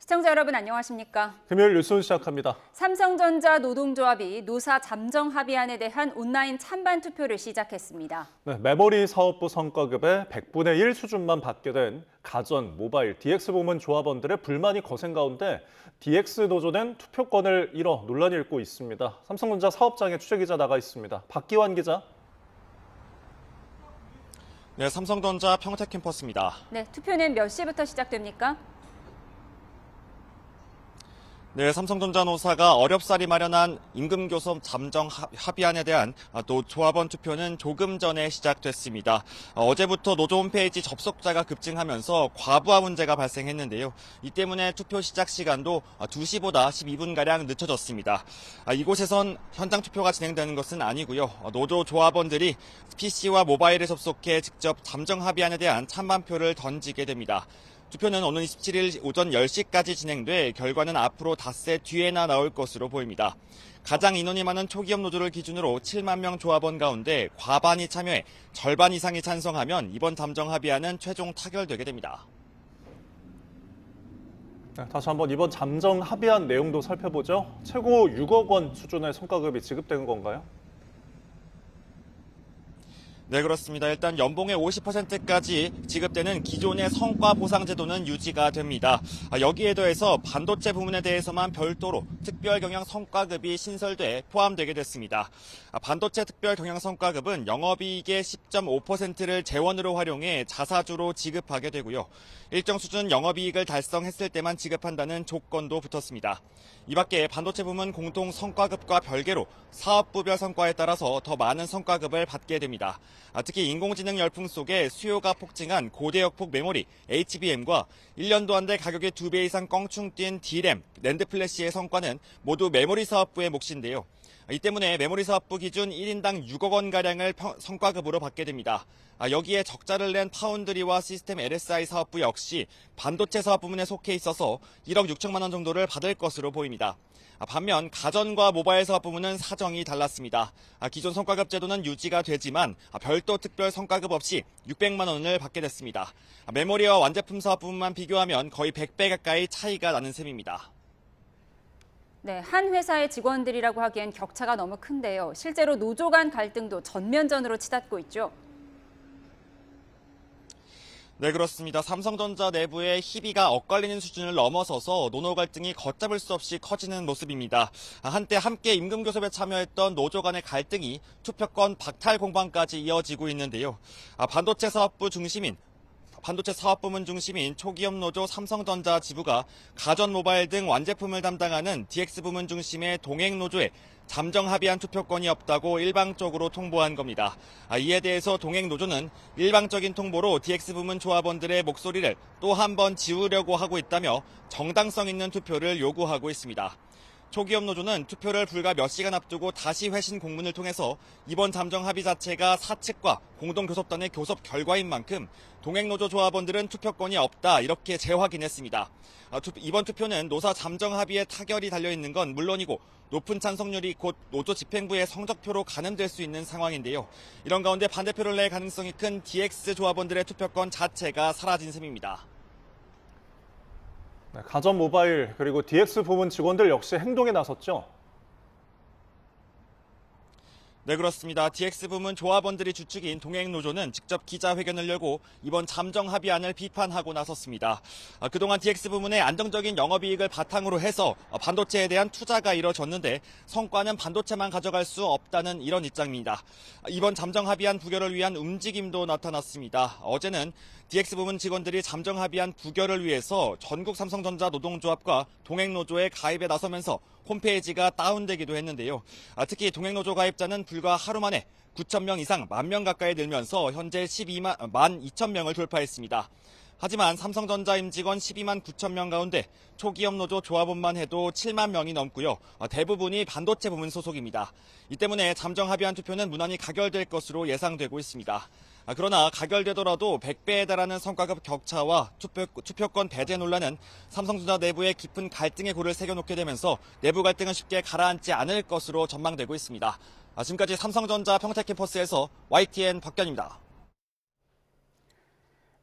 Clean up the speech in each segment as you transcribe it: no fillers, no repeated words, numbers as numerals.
시청자 여러분 안녕하십니까? 금요일 뉴스 시작합니다. 삼성전자 노동조합이 노사 잠정 합의안에 대한 온라인 찬반 투표를 시작했습니다. 네, 메모리 사업부 성과급의 100분의 1 수준만 받게 된 가전, 모바일, DX 부문 조합원들의 불만이 거센 가운데 DX 노조는 투표권을 잃어 논란이 일고 있습니다. 삼성전자 사업장에 취재기자 나가 있습니다. 박기환 기자. 네, 삼성전자 평택 캠퍼스입니다. 네, 투표는 몇 시부터 시작됩니까? 네, 삼성전자 노사가 어렵사리 마련한 임금교섭 잠정 합의안에 대한 조합원 투표는 조금 전에 시작됐습니다. 어제부터 노조 홈페이지 접속자가 급증하면서 과부하 문제가 발생했는데요. 이 때문에 투표 시작 시간도 2시보다 12분가량 늦춰졌습니다. 이곳에선 현장 투표가 진행되는 것은 아니고요. 노조 조합원들이 PC와 모바일에 접속해 직접 잠정 합의안에 대한 찬반표를 던지게 됩니다. 투표는 오는 27일 오전 10시까지 진행돼 결과는 앞으로 닷새 뒤에나 나올 것으로 보입니다. 가장 인원이 많은 초기업 노조를 기준으로 7만 명 조합원 가운데 과반이 참여해 절반 이상이 찬성하면 이번 잠정 합의안은 최종 타결되게 됩니다. 네, 다시 한번 이번 잠정 합의안 내용도 살펴보죠. 최고 6억 원 수준의 성과급이 지급된 건가요? 네, 그렇습니다. 일단 연봉의 50%까지 지급되는 기존의 성과 보상 제도는 유지가 됩니다. 여기에 더해서 반도체 부문에 대해서만 별도로 특별 경영 성과급이 신설돼 포함되게 됐습니다. 반도체 특별 경영 성과급은 영업이익의 10.5%를 재원으로 활용해 자사주로 지급하게 되고요. 일정 수준 영업이익을 달성했을 때만 지급한다는 조건도 붙었습니다. 이 밖에 반도체 부문 공동 성과급과 별개로 사업부별 성과에 따라서 더 많은 성과급을 받게 됩니다. 특히 인공지능 열풍 속에 수요가 폭증한 고대역폭 메모리 HBM과 1년도 안 돼 가격이 2배 이상 껑충 뛴 D램, 낸드 플래시의 성과는 모두 메모리 사업부의 몫인데요. 이 때문에 메모리 사업부 기준 1인당 6억 원가량을 성과급으로 받게 됩니다. 여기에 적자를 낸 파운드리와 시스템 LSI 사업부 역시 반도체 사업 부문에 속해 있어서 1억 6천만 원 정도를 받을 것으로 보입니다. 반면 가전과 모바일 사업 부문은 사정이 달랐습니다. 기존 성과급 제도는 유지가 되지만 별도 특별 성과급 없이 600만 원을 받게 됐습니다. 메모리와 완제품 사업 부문만 비교하면 거의 100배 가까이 차이가 나는 셈입니다. 네, 한 회사의 직원들이라고 하기엔 격차가 너무 큰데요. 실제로 노조 간 갈등도 전면전으로 치닫고 있죠. 네, 그렇습니다. 삼성전자 내부의 희비가 엇갈리는 수준을 넘어서서 노노 갈등이 걷잡을 수 없이 커지는 모습입니다. 한때 함께 임금교섭에 참여했던 노조 간의 갈등이 투표권 박탈 공방까지 이어지고 있는데요. 반도체 사업 부문 중심인 초기업 노조 삼성전자 지부가 가전 모바일 등 완제품을 담당하는 DX 부문 중심의 동행 노조에 잠정 합의안 투표권이 없다고 일방적으로 통보한 겁니다. 이에 대해서 동행 노조는 일방적인 통보로 DX 부문 조합원들의 목소리를 또 한 번 지우려고 하고 있다며 정당성 있는 투표를 요구하고 있습니다. 초기업 노조는 투표를 불과 몇 시간 앞두고 다시 회신 공문을 통해서 이번 잠정 합의 자체가 사측과 공동교섭단의 교섭 결과인 만큼 동행노조 조합원들은 투표권이 없다 이렇게 재확인했습니다. 이번 투표는 노사 잠정 합의에 타결이 달려있는 건 물론이고 높은 찬성률이 곧 노조 집행부의 성적표로 가늠될 수 있는 상황인데요. 이런 가운데 반대표를 낼 가능성이 큰 DX 조합원들의 투표권 자체가 사라진 셈입니다. 네, 가전, 모바일, 그리고 DX 부문 직원들 역시 행동에 나섰죠. 네, 그렇습니다. DX 부문 조합원들이 주축인 동행노조는 직접 기자회견을 열고 이번 잠정 합의안을 비판하고 나섰습니다. 그동안 DX 부문의 안정적인 영업이익을 바탕으로 해서 반도체에 대한 투자가 이뤄졌는데 성과는 반도체만 가져갈 수 없다는 이런 입장입니다. 이번 잠정 합의안 부결을 위한 움직임도 나타났습니다. 어제는 DX 부문 직원들이 잠정 합의안 부결을 위해서 전국 삼성전자 노동조합과 동행노조에 가입에 나서면서 홈페이지가 다운되기도 했는데요. 특히 동행노조 가입자는 불과 하루 만에 9천 명 이상 1만 명 가까이 늘면서 현재 12만 2천 명을 돌파했습니다. 하지만 삼성전자 임직원 12만 9천 명 가운데 초기업 노조 조합원만 해도 7만 명이 넘고요. 대부분이 반도체 부문 소속입니다. 이 때문에 잠정 합의안 투표는 무난히 가결될 것으로 예상되고 있습니다. 그러나 가결되더라도 100배에 달하는 성과급 격차와 투표권 배제 논란은 삼성전자 내부에 깊은 갈등의 골을 새겨놓게 되면서 내부 갈등은 쉽게 가라앉지 않을 것으로 전망되고 있습니다. 지금까지 삼성전자 평택 캠퍼스에서 YTN 박견입니다.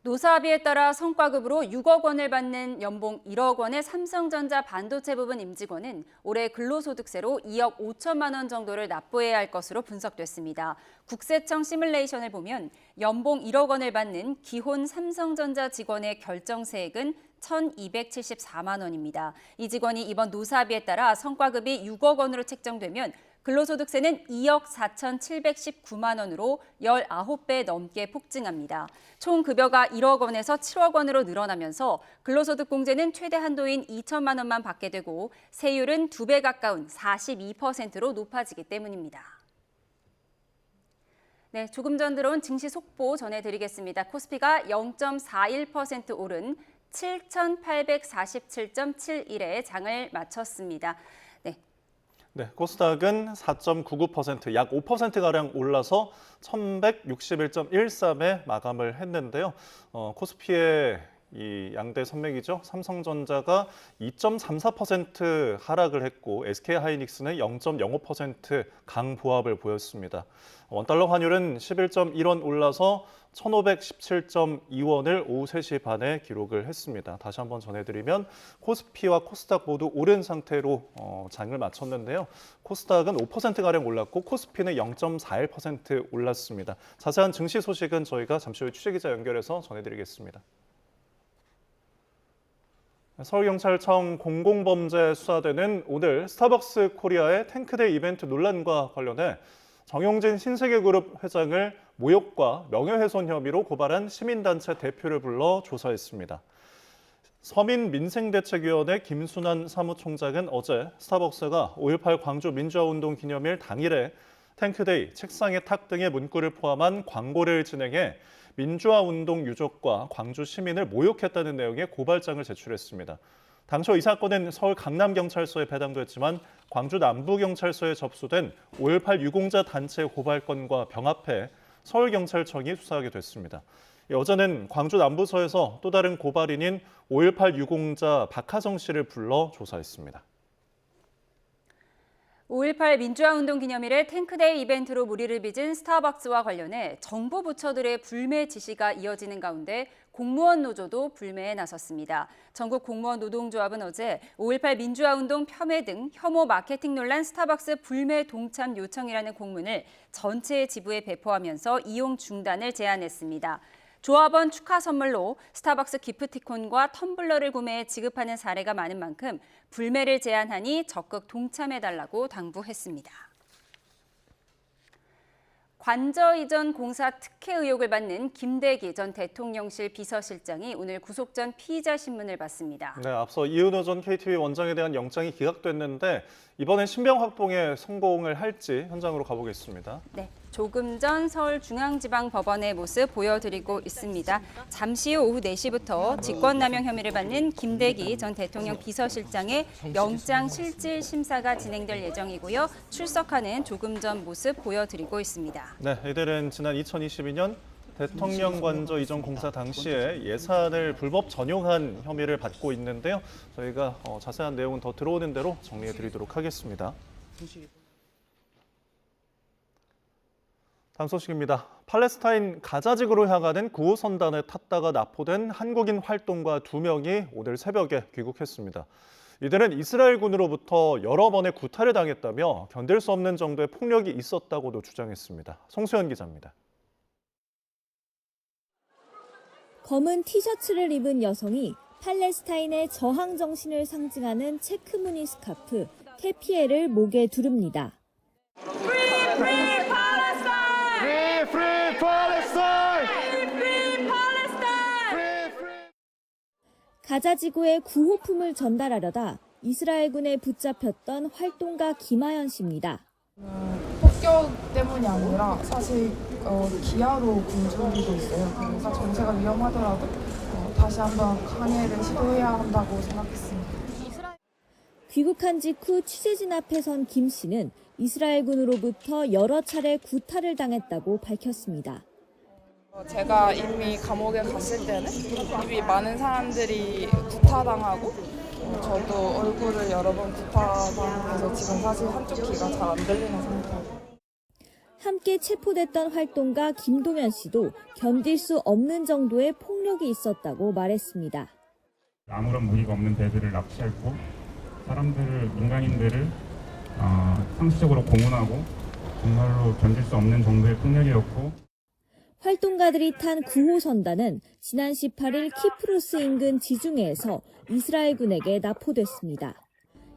노사합의에 따라 성과급으로 6억 원을 받는 연봉 1억 원의 삼성전자 반도체 부분 임직원은 올해 근로소득세로 2억 5천만 원 정도를 납부해야 할 것으로 분석됐습니다. 국세청 시뮬레이션을 보면 연봉 1억 원을 받는 기혼 삼성전자 직원의 결정세액은 1,274만 원입니다. 이 직원이 이번 노사합의에 따라 성과급이 6억 원으로 책정되면 근로소득세는 2억 4,719만 원으로 19배 넘게 폭증합니다. 총 급여가 1억 원에서 7억 원으로 늘어나면서 근로소득 공제는 최대 한도인 2천만 원만 받게 되고 세율은 2배 가까운 42%로 높아지기 때문입니다. 네, 조금 전 들어온 증시 속보 전해드리겠습니다. 코스피가 0.41% 오른 7,847.71에 장을 마쳤습니다. 네, 코스닥은 4.99%, 약 5%가량 올라서 1,161.13에 마감을 했는데요. 코스피의 이 양대 산맥이죠. 삼성전자가 2.34% 하락을 했고 SK하이닉스는 0.05% 강보합을 보였습니다. 원달러 환율은 11.1원 올라서 1,517.2원을 오후 3시 반에 기록을 했습니다. 다시 한번 전해드리면 코스피와 코스닥 모두 오른 상태로 장을 마쳤는데요. 코스닥은 5%가량 올랐고 코스피는 0.41% 올랐습니다. 자세한 증시 소식은 저희가 잠시 후에 취재기자 연결해서 전해드리겠습니다. 서울경찰청 공공범죄 수사대는 오늘 스타벅스 코리아의 탱크데이 이벤트 논란과 관련해 정용진 신세계그룹 회장을 모욕과 명예훼손 혐의로 고발한 시민단체 대표를 불러 조사했습니다. 서민민생대책위원회 김순환 사무총장은 어제 스타벅스가 5.18 광주 민주화운동 기념일 당일에 탱크데이, 책상의 탁 등의 문구를 포함한 광고를 진행해 민주화운동 유족과 광주 시민을 모욕했다는 내용의 고발장을 제출했습니다. 당초 이 사건은 서울 강남경찰서에 배당됐지만 광주 남부경찰서에 접수된 5.18 유공자 단체 고발건과 병합해 서울경찰청이 수사하게 됐습니다. 어제는 광주 남부서에서 또 다른 고발인인 5.18 유공자 박하정 씨를 불러 조사했습니다. 5.18 민주화운동 기념일에 탱크데이 이벤트로 무리를 빚은 스타벅스와 관련해 정부 부처들의 불매 지시가 이어지는 가운데 공무원 노조도 불매에 나섰습니다. 전국 공무원 노동조합은 어제 5.18 민주화운동 폄훼 등 혐오 마케팅 논란 스타벅스 불매 동참 요청이라는 공문을 전체 지부에 배포하면서 이용 중단을 제안했습니다. 조합원 축하 선물로 스타벅스 기프티콘과 텀블러를 구매해 지급하는 사례가 많은 만큼 불매를 제안하니 적극 동참해달라고 당부했습니다. 관저 이전 공사 특혜 의혹을 받는 김대기 전 대통령실 비서실장이 오늘 구속 전 피의자 신문을 받습니다. 네, 앞서 이은호 전 KTV 원장에 대한 영장이 기각됐는데 이번엔 신병 확보에 성공을 할지 현장으로 가보겠습니다. 네, 조금 전 서울중앙지방법원의 모습 보여드리고 있습니다. 잠시 후 오후 4시부터 직권남용 혐의를 받는 김대기 전 대통령 비서실장의 영장 실질 심사가 진행될 예정이고요. 출석하는 조금 전 모습 보여드리고 있습니다. 네, 이들은 지난 2022년 대통령 관저 이전 공사 당시에 예산을 불법 전용한 혐의를 받고 있는데요. 저희가 자세한 내용은 더 들어오는 대로 정리해 드리도록 하겠습니다. 다음 소식입니다. 팔레스타인 가자지구로 향하는 9호선단에 탔다가 납포된 한국인 활동가 2명이 오늘 새벽에 귀국했습니다. 이들은 이스라엘군으로부터 여러 번의 구타를 당했다며 견딜 수 없는 정도의 폭력이 있었다고도 주장했습니다. 송수연 기자입니다. 검은 티셔츠를 입은 여성이 팔레스타인의 저항 정신을 상징하는 체크 무늬 스카프, 케피에를 목에 두릅니다. 가자 지구에 구호품을 전달하려다 이스라엘군에 붙잡혔던 활동가 김하연 씨입니다. 폭격 때문이 아니라 사실 기아로 굶주리고 있어요. 그래서 정세가 위험하더라도 다시 한번 항해를 시도해야 한다고 생각했습니다. 귀국한 직후 취재진 앞에 선 김 씨는 이스라엘군으로부터 여러 차례 구타를 당했다고 밝혔습니다. 제가 이미 감옥에 갔을 때는 이미 많은 사람들이 구타당하고 저도 얼굴을 여러 번 구타당해서 지금 사실 한쪽 귀가 잘 안 들리는 상태예요. 함께 체포됐던 활동가 김동현 씨도 견딜 수 없는 정도의 폭력이 있었다고 말했습니다. 아무런 무기가 없는 배들을 납치했고 사람들을, 민간인들을 상시적으로 고문하고 정말로 견딜 수 없는 정도의 폭력이었고, 활동가들이 탄 9호 선단은 지난 18일 키프로스 인근 지중해에서 이스라엘군에게 납포됐습니다.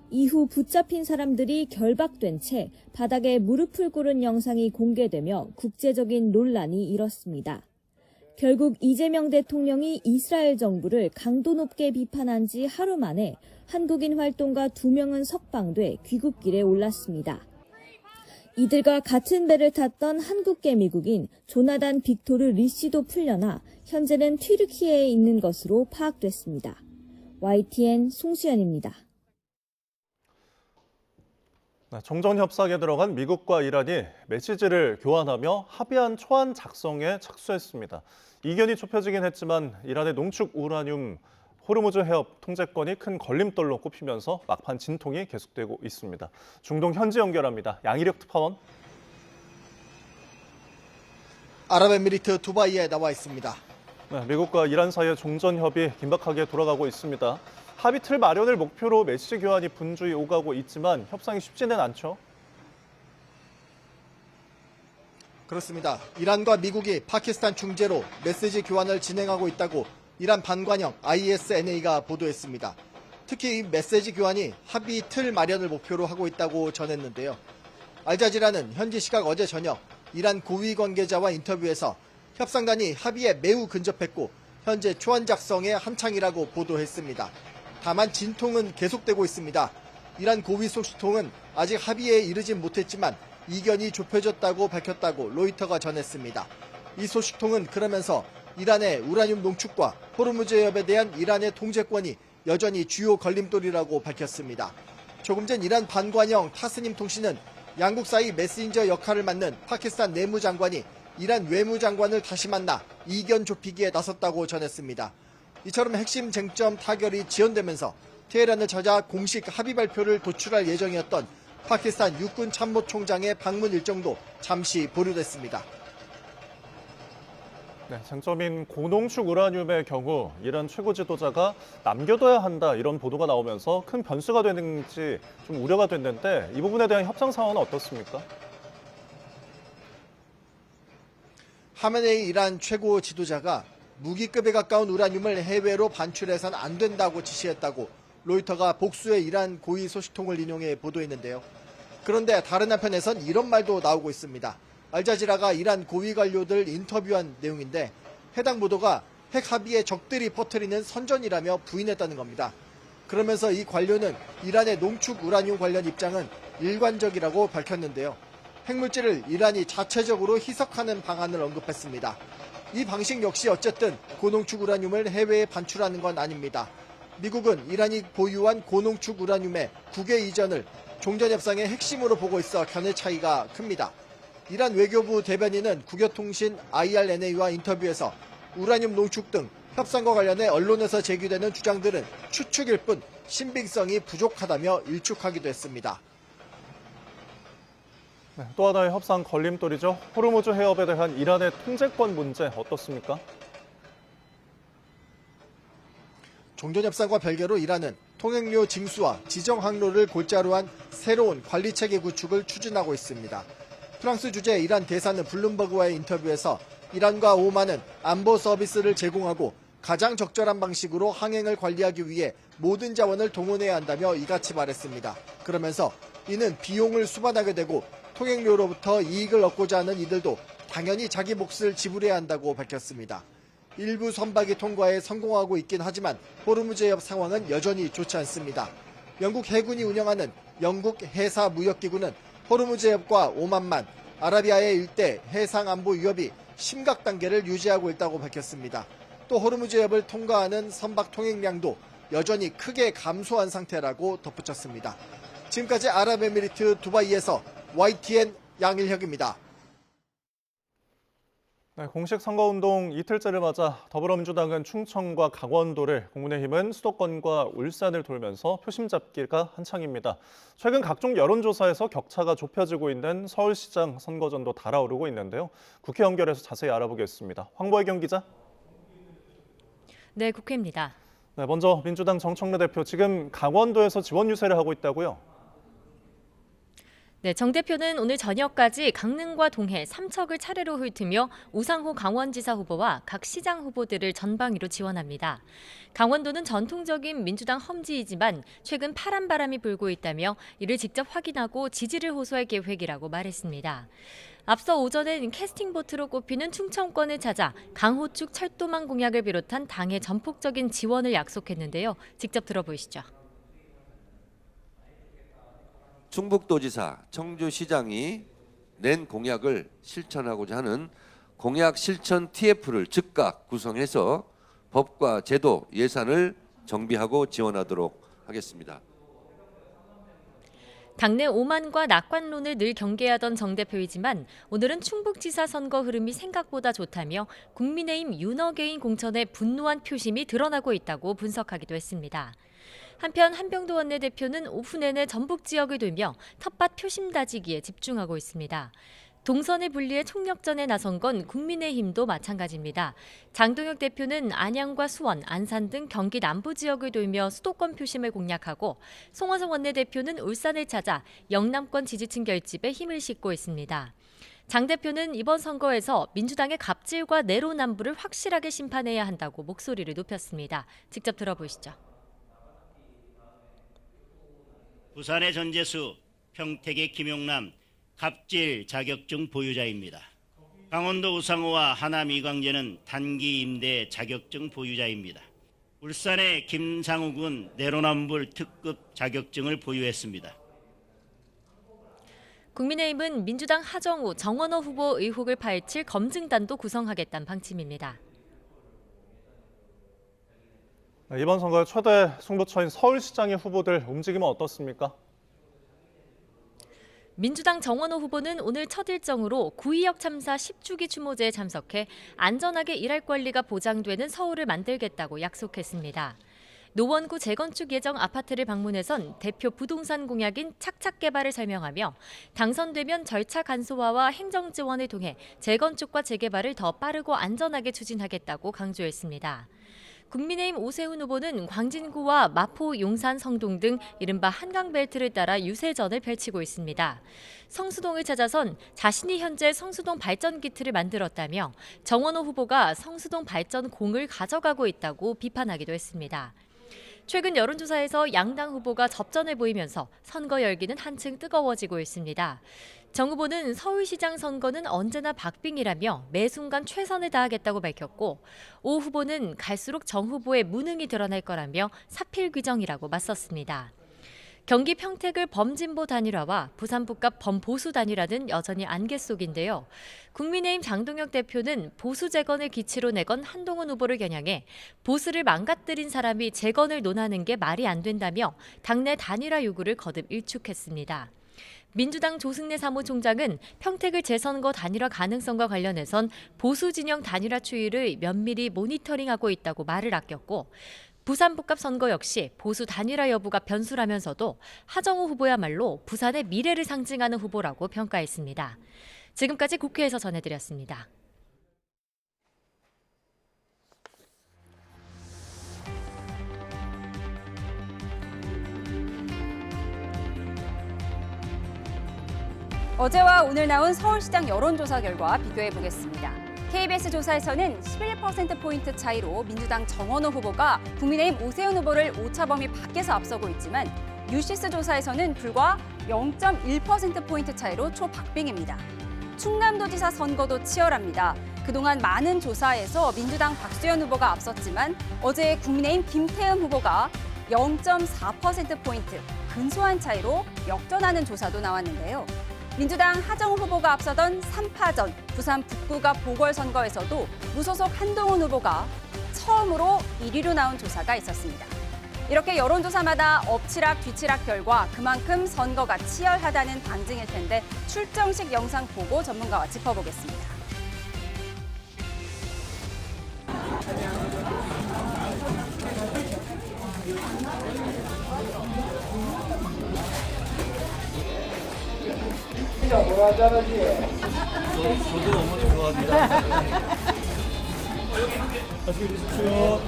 이후 붙잡힌 사람들이 결박된 채 바닥에 무릎을 꿇은 영상이 공개되며 국제적인 논란이 일었습니다. 결국 이재명 대통령이 이스라엘 정부를 강도 높게 비판한 지 하루 만에 한국인 활동가 2명은 석방돼 귀국길에 올랐습니다. 이들과 같은 배를 탔던 한국계 미국인 조나단 빅토르 리 씨도 풀려나 현재는 튀르키예에 있는 것으로 파악됐습니다. YTN 송수연입니다. 정전협상에 들어간 미국과 이란이 메시지를 교환하며 합의한 초안 작성에 착수했습니다. 이견이 좁혀지긴 했지만 이란의 농축 우라늄 호르무즈 해협 통제권이 큰 걸림돌로 꼽히면서 막판 진통이 계속되고 있습니다. 중동 현지 연결합니다. 양희력 특파원. 아랍에미리트 두바이에 나와 있습니다. 미국과 이란 사이의 종전 협의 긴박하게 돌아가고 있습니다. 합의 틀 마련을 목표로 메시지 교환이 분주히 오가고 있지만 협상이 쉽지는 않죠. 그렇습니다. 이란과 미국이 파키스탄 중재로 메시지 교환을 진행하고 있다고 이란 반관영 ISNA가 보도했습니다. 특히 이 메시지 교환이 합의 틀 마련을 목표로 하고 있다고 전했는데요. 알자지라는 현지 시각 어제 저녁 이란 고위 관계자와 인터뷰에서 협상단이 합의에 매우 근접했고 현재 초안 작성에 한창이라고 보도했습니다. 다만 진통은 계속되고 있습니다. 이란 고위 소식통은 아직 합의에 이르진 못했지만 이견이 좁혀졌다고 밝혔다고 로이터가 전했습니다. 이 소식통은 그러면서 이란의 우라늄 농축과 호르무즈 해협에 대한 이란의 통제권이 여전히 주요 걸림돌이라고 밝혔습니다. 조금 전 이란 반관영 타스님 통신은 양국 사이 메신저 역할을 맡는 파키스탄 내무장관이 이란 외무장관을 다시 만나 이견 좁히기에 나섰다고 전했습니다. 이처럼 핵심 쟁점 타결이 지연되면서 테헤란을 찾아 공식 합의 발표를 도출할 예정이었던 파키스탄 육군 참모총장의 방문 일정도 잠시 보류됐습니다. 쟁점인 고농축 우라늄의 경우 이란 최고 지도자가 남겨둬야 한다 이런 보도가 나오면서 큰 변수가 되는지 좀 우려가 됐는데 이 부분에 대한 협상 상황은 어떻습니까? 하메네이 이란 최고 지도자가 무기급에 가까운 우라늄을 해외로 반출해서는 안 된다고 지시했다고 로이터가 복수의 이란 고위 소식통을 인용해 보도했는데요. 그런데 다른 한편에선 이런 말도 나오고 있습니다. 알자지라가 이란 고위 관료들 인터뷰한 내용인데 해당 보도가 핵 합의의 적들이 퍼뜨리는 선전이라며 부인했다는 겁니다. 그러면서 이 관료는 이란의 농축 우라늄 관련 입장은 일관적이라고 밝혔는데요. 핵물질을 이란이 자체적으로 희석하는 방안을 언급했습니다. 이 방식 역시 어쨌든 고농축 우라늄을 해외에 반출하는 건 아닙니다. 미국은 이란이 보유한 고농축 우라늄의 국외 이전을 종전협상의 핵심으로 보고 있어 견해 차이가 큽니다. 이란 외교부 대변인은 국영통신 IRNA와 인터뷰에서 우라늄 농축 등 협상과 관련해 언론에서 제기되는 주장들은 추측일 뿐 신빙성이 부족하다며 일축하기도 했습니다. 또 하나의 협상 걸림돌이죠. 호르무즈 해협에 대한 이란의 통제권 문제 어떻습니까? 종전협상과 별개로 이란은 통행료 징수와 지정 항로를 골자로 한 새로운 관리체계 구축을 추진하고 있습니다. 프랑스 주재 이란 대사는 블룸버그와의 인터뷰에서 이란과 오만은 안보 서비스를 제공하고 가장 적절한 방식으로 항행을 관리하기 위해 모든 자원을 동원해야 한다며 이같이 말했습니다. 그러면서 이는 비용을 수반하게 되고 통행료로부터 이익을 얻고자 하는 이들도 당연히 자기 몫을 지불해야 한다고 밝혔습니다. 일부 선박이 통과에 성공하고 있긴 하지만 호르무즈 해협 상황은 여전히 좋지 않습니다. 영국 해군이 운영하는 영국 해사무역기구는 호르무즈 해협과 오만만, 아라비아의 일대 해상 안보 위협이 심각 단계를 유지하고 있다고 밝혔습니다. 또 호르무즈 해협을 통과하는 선박 통행량도 여전히 크게 감소한 상태라고 덧붙였습니다. 지금까지 아랍에미리트 두바이에서 YTN 양일혁입니다. 네, 공식 선거운동 이틀째를 맞아 더불어민주당은 충청과 강원도를, 국민의힘은 수도권과 울산을 돌면서 표심 잡기가 한창입니다. 최근 각종 여론조사에서 격차가 좁혀지고 있는 서울시장 선거전도 달아오르고 있는데요. 국회 연결해서 자세히 알아보겠습니다. 황보혜경 기자. 네, 국회입니다. 네, 먼저 민주당 정청래 대표, 지금 강원도에서 지원 유세를 하고 있다고요? 네, 정 대표는 오늘 저녁까지 강릉과 동해, 삼척을 차례로 훑으며 우상호 강원지사 후보와 각 시장 후보들을 전방위로 지원합니다. 강원도는 전통적인 민주당 험지이지만 최근 파란 바람이 불고 있다며 이를 직접 확인하고 지지를 호소할 계획이라고 말했습니다. 앞서 오전엔 캐스팅보트로 꼽히는 충청권을 찾아 강호축 철도망 공약을 비롯한 당의 전폭적인 지원을 약속했는데요. 직접 들어보시죠. 충북도지사, 청주시장이 낸 공약을 실천하고자 하는 공약 실천 TF를 즉각 구성해서 법과 제도, 예산을 정비하고 지원하도록 하겠습니다. 당내 오만과 낙관론을 늘 경계하던 정 대표이지만 오늘은 충북지사 선거 흐름이 생각보다 좋다며 국민의힘 윤어게인 공천에 분노한 표심이 드러나고 있다고 분석하기도 했습니다. 한편 한병도 원내대표는 오후 내내 전북 지역을 돌며 텃밭 표심 다지기에 집중하고 있습니다. 동선을 분리해 총력전에 나선 건 국민의힘도 마찬가지입니다. 장동혁 대표는 안양과 수원, 안산 등 경기 남부 지역을 돌며 수도권 표심을 공략하고 송원석 원내대표는 울산을 찾아 영남권 지지층 결집에 힘을 싣고 있습니다. 장 대표는 이번 선거에서 민주당의 갑질과 내로남불을 확실하게 심판해야 한다고 목소리를 높였습니다. 직접 들어보시죠. 부산의 전재수, 평택의 김용남, 갑질 자격증 보유자입니다. 강원도 우상호와 하남 이광재는 단기 임대 자격증 보유자입니다. 울산의 김상욱은 내로남불 특급 자격증을 보유했습니다. 국민의힘은 민주당 하정우, 정원호 후보 의혹을 파헤칠 검증단도 구성하겠다는 방침입니다. 이번 선거의 최대 승부처인 서울시장의 후보들 움직임은 어떻습니까? 민주당 정원호 후보는 오늘 첫 일정으로 구의역 참사 10주기 추모제에 참석해 안전하게 일할 권리가 보장되는 서울을 만들겠다고 약속했습니다. 노원구 재건축 예정 아파트를 방문해선 대표 부동산 공약인 착착 개발을 설명하며 당선되면 절차 간소화와 행정 지원을 통해 재건축과 재개발을 더 빠르고 안전하게 추진하겠다고 강조했습니다. 국민의힘 오세훈 후보는 광진구와 마포, 용산, 성동 등 이른바 한강벨트를 따라 유세전을 펼치고 있습니다. 성수동을 찾아선 자신이 현재 성수동 발전기틀을 만들었다며 정원호 후보가 성수동 발전 공을 가져가고 있다고 비판하기도 했습니다. 최근 여론조사에서 양당 후보가 접전을 보이면서 선거 열기는 한층 뜨거워지고 있습니다. 정 후보는 서울시장 선거는 언제나 박빙이라며 매 순간 최선을 다하겠다고 밝혔고 오 후보는 갈수록 정 후보의 무능이 드러날 거라며 사필 규정이라고 맞섰습니다. 경기 평택을 범진보 단일화와 부산 북갑 범보수 단일화는 여전히 안개 속인데요. 국민의힘 장동혁 대표는 보수 재건을 기치로 내건 한동훈 후보를 겨냥해 보수를 망가뜨린 사람이 재건을 논하는 게 말이 안 된다며 당내 단일화 요구를 거듭 일축했습니다. 민주당 조승래 사무총장은 평택을 재선거 단일화 가능성과 관련해선 보수 진영 단일화 추이를 면밀히 모니터링하고 있다고 말을 아꼈고 부산 북갑 선거 역시 보수 단일화 여부가 변수라면서도 하정우 후보야말로 부산의 미래를 상징하는 후보라고 평가했습니다. 지금까지 국회에서 전해드렸습니다. 어제와 오늘 나온 서울시장 여론조사 결과 비교해보겠습니다. KBS 조사에서는 11%포인트 차이로 민주당 정원호 후보가 국민의힘 오세훈 후보를 오차범위 밖에서 앞서고 있지만 유시스 조사에서는 불과 0.1%포인트 차이로 초박빙입니다. 충남도지사 선거도 치열합니다. 그동안 많은 조사에서 민주당 박수현 후보가 앞섰지만 어제 국민의힘 김태흠 후보가 0.4%포인트 근소한 차이로 역전하는 조사도 나왔는데요. 민주당 하정우 후보가 앞서던 3파전 부산 북구가 보궐선거에서도 무소속 한동훈 후보가 처음으로 1위로 나온 조사가 있었습니다. 이렇게 여론조사마다 엎치락 뒤치락 결과 그만큼 선거가 치열하다는 방증일 텐데 출정식 영상 보고 전문가와 짚어보겠습니다. 저도 어머니 좋아합니다. 맛있게 드십시오.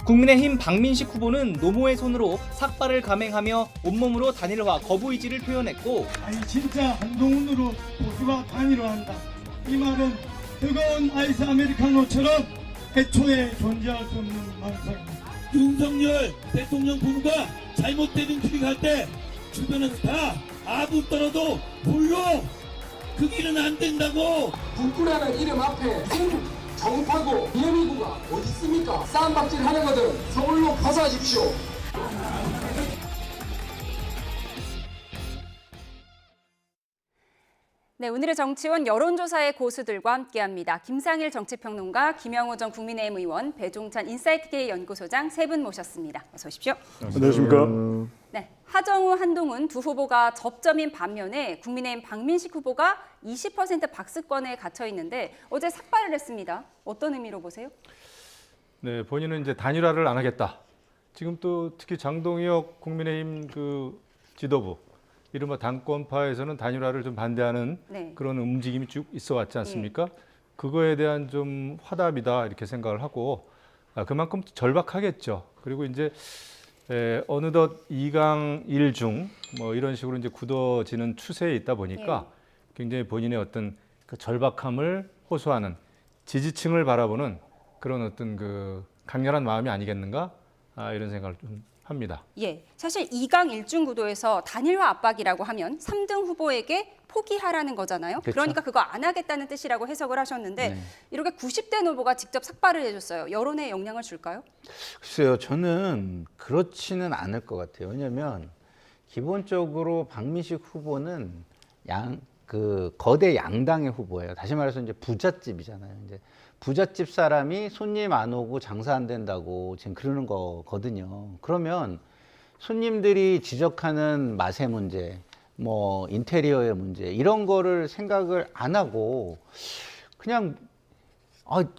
국민의힘 박민식 후보는 노모의 손으로 삭발을 감행하며 온몸으로 단일화 거부 의지를 표현했고, 아니 진짜 한동훈으로 보수가 단일화한다. 이 말은 뜨거운 아이스 아메리카노처럼 애초에 존재할 수 없는 망상입니다. 윤석열 대통령 부부가 잘못된 클릭할 때 주변에서 다 아부 떨어도 불러 그 길은 안 된다고. 군꾸라는 이름 앞에 정파고 예비구가 어디 있습니까? 쌈박질 하는 거든 서울로 가서하십시오. 네, 오늘의 정치원 여론조사의 고수들과 함께합니다. 김상일 정치평론가, 김영호 전 국민의힘 의원, 배종찬 인사이트K 연구소장 세 분 모셨습니다. 어서 오십시오. 안녕하십니까? 네, 하정우, 한동훈 두 후보가 접점인 반면에 국민의힘 박민식 후보가 20% 박스권에 갇혀 있는데 어제 삭발을 했습니다. 어떤 의미로 보세요? 네, 본인은 이제 단일화를 안 하겠다. 지금 또 특히 장동혁 국민의힘 그 지도부, 이른바 당권파에서는 단일화를 좀 반대하는 그런 움직임이 쭉 있어 왔지 않습니까? 그거에 대한 좀 화답이다 이렇게 생각을 하고 그만큼 절박하겠죠. 그리고 이제 어느덧 2강 1중 뭐 이런 식으로 이제 굳어지는 추세에 있다 보니까 굉장히 본인의 어떤 그 절박함을 호소하는 지지층을 바라보는 그런 어떤 그 강렬한 마음이 아니겠는가 이런 생각을 좀 합니다. 예, 사실 2강 1중 구도에서 단일화 압박이라고 하면 3등 후보에게 포기하라는 거잖아요. 그렇죠. 그러니까 그거 안 하겠다는 뜻이라고 해석을 하셨는데 이렇게 90대 후보가 직접 삭발을 해줬어요. 여론에 영향을 줄까요? 글쎄요, 저는 그렇지는 않을 것 같아요. 왜냐하면 기본적으로 박민식 후보는 그 거대 양당의 후보예요. 다시 말해서 이제 부잣집이잖아요. 이제 부잣집 사람이 손님 안 오고 장사 안 된다고 지금 그러는 거거든요. 그러면 손님들이 지적하는 맛의 문제, 뭐 인테리어의 문제 이런 거를 생각을 안 하고 그냥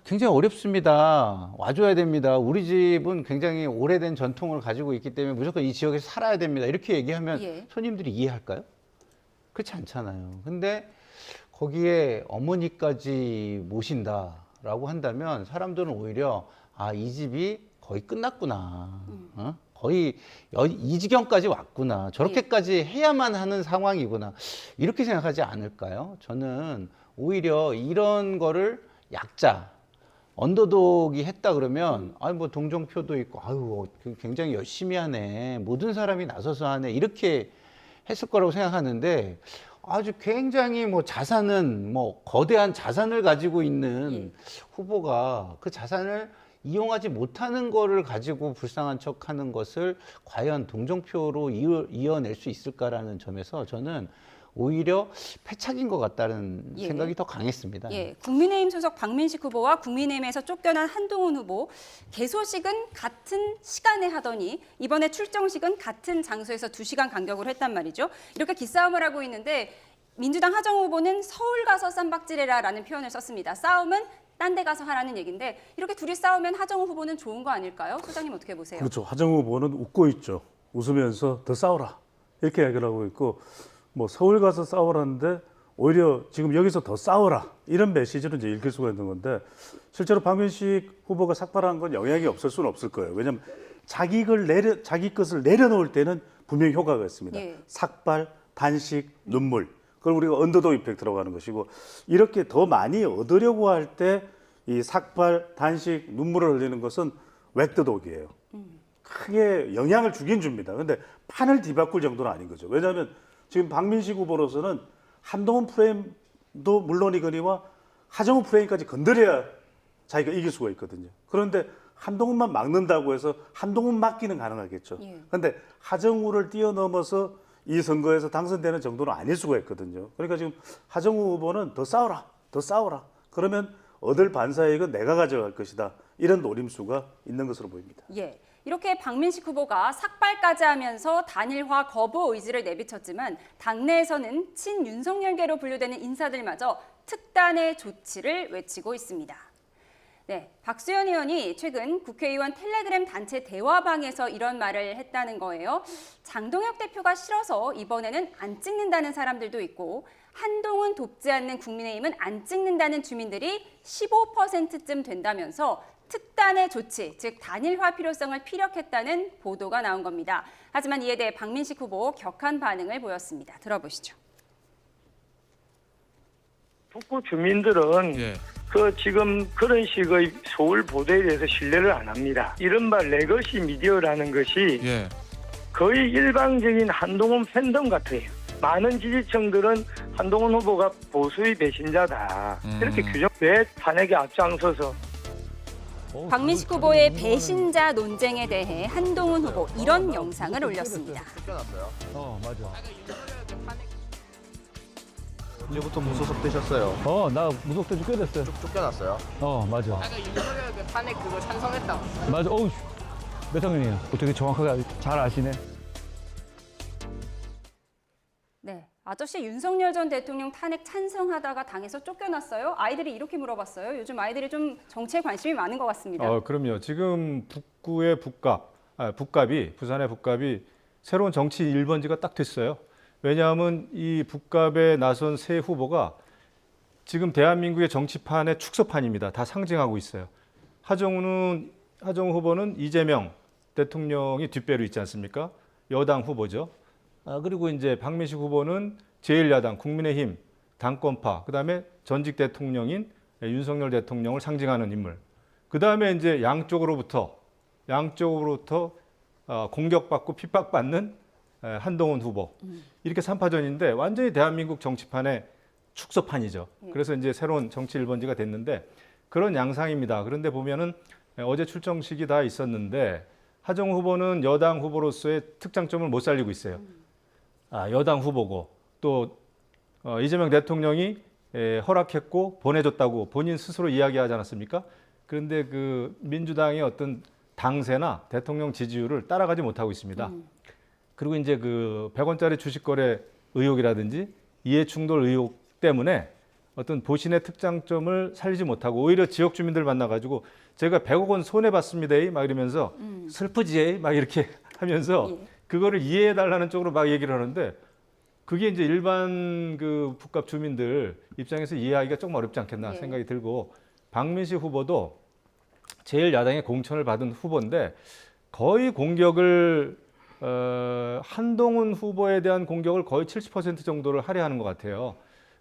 굉장히 어렵습니다. 와줘야 됩니다. 우리 집은 굉장히 오래된 전통을 가지고 있기 때문에 무조건 이 지역에서 살아야 됩니다. 이렇게 얘기하면 손님들이 이해할까요? 그렇지 않잖아요. 근데 거기에 어머니까지 모신다라고 한다면 사람들은 오히려 이 집이 거의 끝났구나. 거의 이 지경까지 왔구나. 저렇게까지 해야만 하는 상황이구나. 이렇게 생각하지 않을까요? 저는 오히려 이런 거를 약자, 언더독이 했다 그러면 뭐 동정표도 있고 굉장히 열심히 하네. 모든 사람이 나서서 하네. 이렇게 했을 거라고 생각하는데 아주 굉장히 뭐 자산은 뭐 거대한 자산을 가지고 있는 후보가 그 자산을 이용하지 못하는 거를 가지고 불쌍한 척하는 것을 과연 동정표로 이어낼 수 있을까라는 점에서 저는 오히려 패착인 것 같다는 생각이 더 강했습니다. 국민의힘 소속 박민식 후보와 국민의힘에서 쫓겨난 한동훈 후보 개소식은 같은 시간에 하더니 이번에 출정식은 같은 장소에서 2시간 간격으로 했단 말이죠. 이렇게 기싸움을 하고 있는데 민주당 하정우 후보는 서울 가서 쌈박질해라라는 표현을 썼습니다. 싸움은 딴 데 가서 하라는 얘기인데 이렇게 둘이 싸우면 하정우 후보는 좋은 거 아닐까요? 소장님 어떻게 보세요? 그렇죠. 하정우 후보는 웃고 있죠. 웃으면서 더 싸워라 이렇게 이야기를 하고 있고 뭐 서울 가서 싸우라는데 오히려 지금 여기서 더 싸워라 이런 메시지를 이제 읽힐 수가 있는 건데 실제로 박민식 후보가 삭발한 건 영향이 없을 수는 없을 거예요. 왜냐하면 자기 것을 내려놓을 때는 분명히 효과가 있습니다. 삭발, 단식, 눈물. 그걸 우리가 언더독 이펙트라고 하는 것이고 이렇게 더 많이 얻으려고 할 때 이 삭발, 단식, 눈물을 흘리는 것은 웩더독이에요. 크게 영향을 주긴 줍니다. 근데 판을 뒤바꿀 정도는 아닌 거죠. 왜냐하면 지금 박민식 후보로서는 한동훈 프레임도 물론이거니와 하정우 프레임까지 건드려야 자기가 이길 수가 있거든요. 그런데 한동훈만 막는다고 해서 한동훈 막기는 가능하겠죠. 그런데 하정우를 뛰어넘어서 이 선거에서 당선되는 정도는 아닐 수가 있거든요. 그러니까 지금 하정우 후보는 더 싸워라, 더 싸워라. 그러면 얻을 반사이익은 내가 가져갈 것이다. 이런 노림수가 있는 것으로 보입니다. 이렇게 박민식 후보가 삭발까지 하면서 단일화 거부 의지를 내비쳤지만 당내에서는 친윤석열계로 분류되는 인사들마저 특단의 조치를 외치고 있습니다. 네, 박수현 의원이 최근 국회의원 텔레그램 단체 대화방에서 이런 말을 했다는 거예요. 장동혁 대표가 싫어서 이번에는 안 찍는다는 사람들도 있고 한동훈 돕지 않는 국민의힘은 안 찍는다는 주민들이 15%쯤 된다면서 특단의 조치, 즉 단일화 필요성을 피력했다는 보도가 나온 겁니다. 하지만 이에 대해 박민식 후보 격한 반응을 보였습니다. 들어보시죠. 북구 주민들은 지금 그런 식의 서울 보도에 대해서 신뢰를 안 합니다. 이른바 레거시 미디어라는 것이 거의 일방적인 한동훈 팬덤 같아요. 많은 지지층들은 한동훈 후보가 보수의 배신자다. 이렇게 규정. 왜 탄핵에 앞장서서. 박민식 후보의 배신자 논쟁에 대해 한동훈 후보 이런 영상을 올렸습니다. 맞아. 언제부터 무소속되셨어요? 나 무소속된 지 꽤 됐어요. 쫓겨났어요? 맞아. 아까 윤석열 그 탄핵 그거 찬성했다. 맞아. 몇 학년이에요? 되게 정확하게 잘 아시네. 네, 아저씨 윤석열 전 대통령 탄핵 찬성하다가 당에서 쫓겨났어요? 아이들이 이렇게 물어봤어요. 요즘 아이들이 좀 정치에 관심이 많은 것 같습니다. 그럼요. 지금 북구의 부산의 북갑이 새로운 정치 1번지가 딱 됐어요. 왜냐하면 이 북갑에 나선 새 후보가 지금 대한민국의 정치판의 축소판입니다. 다 상징하고 있어요. 하정우 후보는 이재명 대통령이 뒷배로 있지 않습니까? 여당 후보죠. 그리고 이제 박민식 후보는 제1야당 국민의힘 당권파, 그다음에 전직 대통령인 윤석열 대통령을 상징하는 인물. 그다음에 이제 양쪽으로부터 공격받고 핍박받는 한동훈 후보. 이렇게 3파전인데 완전히 대한민국 정치판의 축소판이죠. 그래서 이제 새로운 정치 1번지가 됐는데 그런 양상입니다. 그런데 보면은 어제 출정식이 다 있었는데 하정우 후보는 여당 후보로서의 특장점을 못 살리고 있어요. 여당 후보고 또 이재명 대통령이 허락했고 보내줬다고 본인 스스로 이야기하지 않았습니까? 그런데 그 민주당의 어떤 당세나 대통령 지지율을 따라가지 못하고 있습니다. 그리고 이제 그 100원짜리 주식 거래 의혹이라든지 이해충돌 의혹 때문에 어떤 보신의 특장점을 살리지 못하고 오히려 지역 주민들 만나가지고 제가 100억 원 손해봤습니다 막 이러면서 슬프지 막 이렇게 하면서 그거를 이해해달라는 쪽으로 막 얘기를 하는데 그게 이제 일반 그 북갑 주민들 입장에서 이해하기가 조금 어렵지 않겠나 생각이 들고 박민식 후보도 제1야당의 공천을 받은 후보인데 거의 공격을 한동훈 후보에 대한 공격을 거의 70% 정도를 할애하는 것 같아요.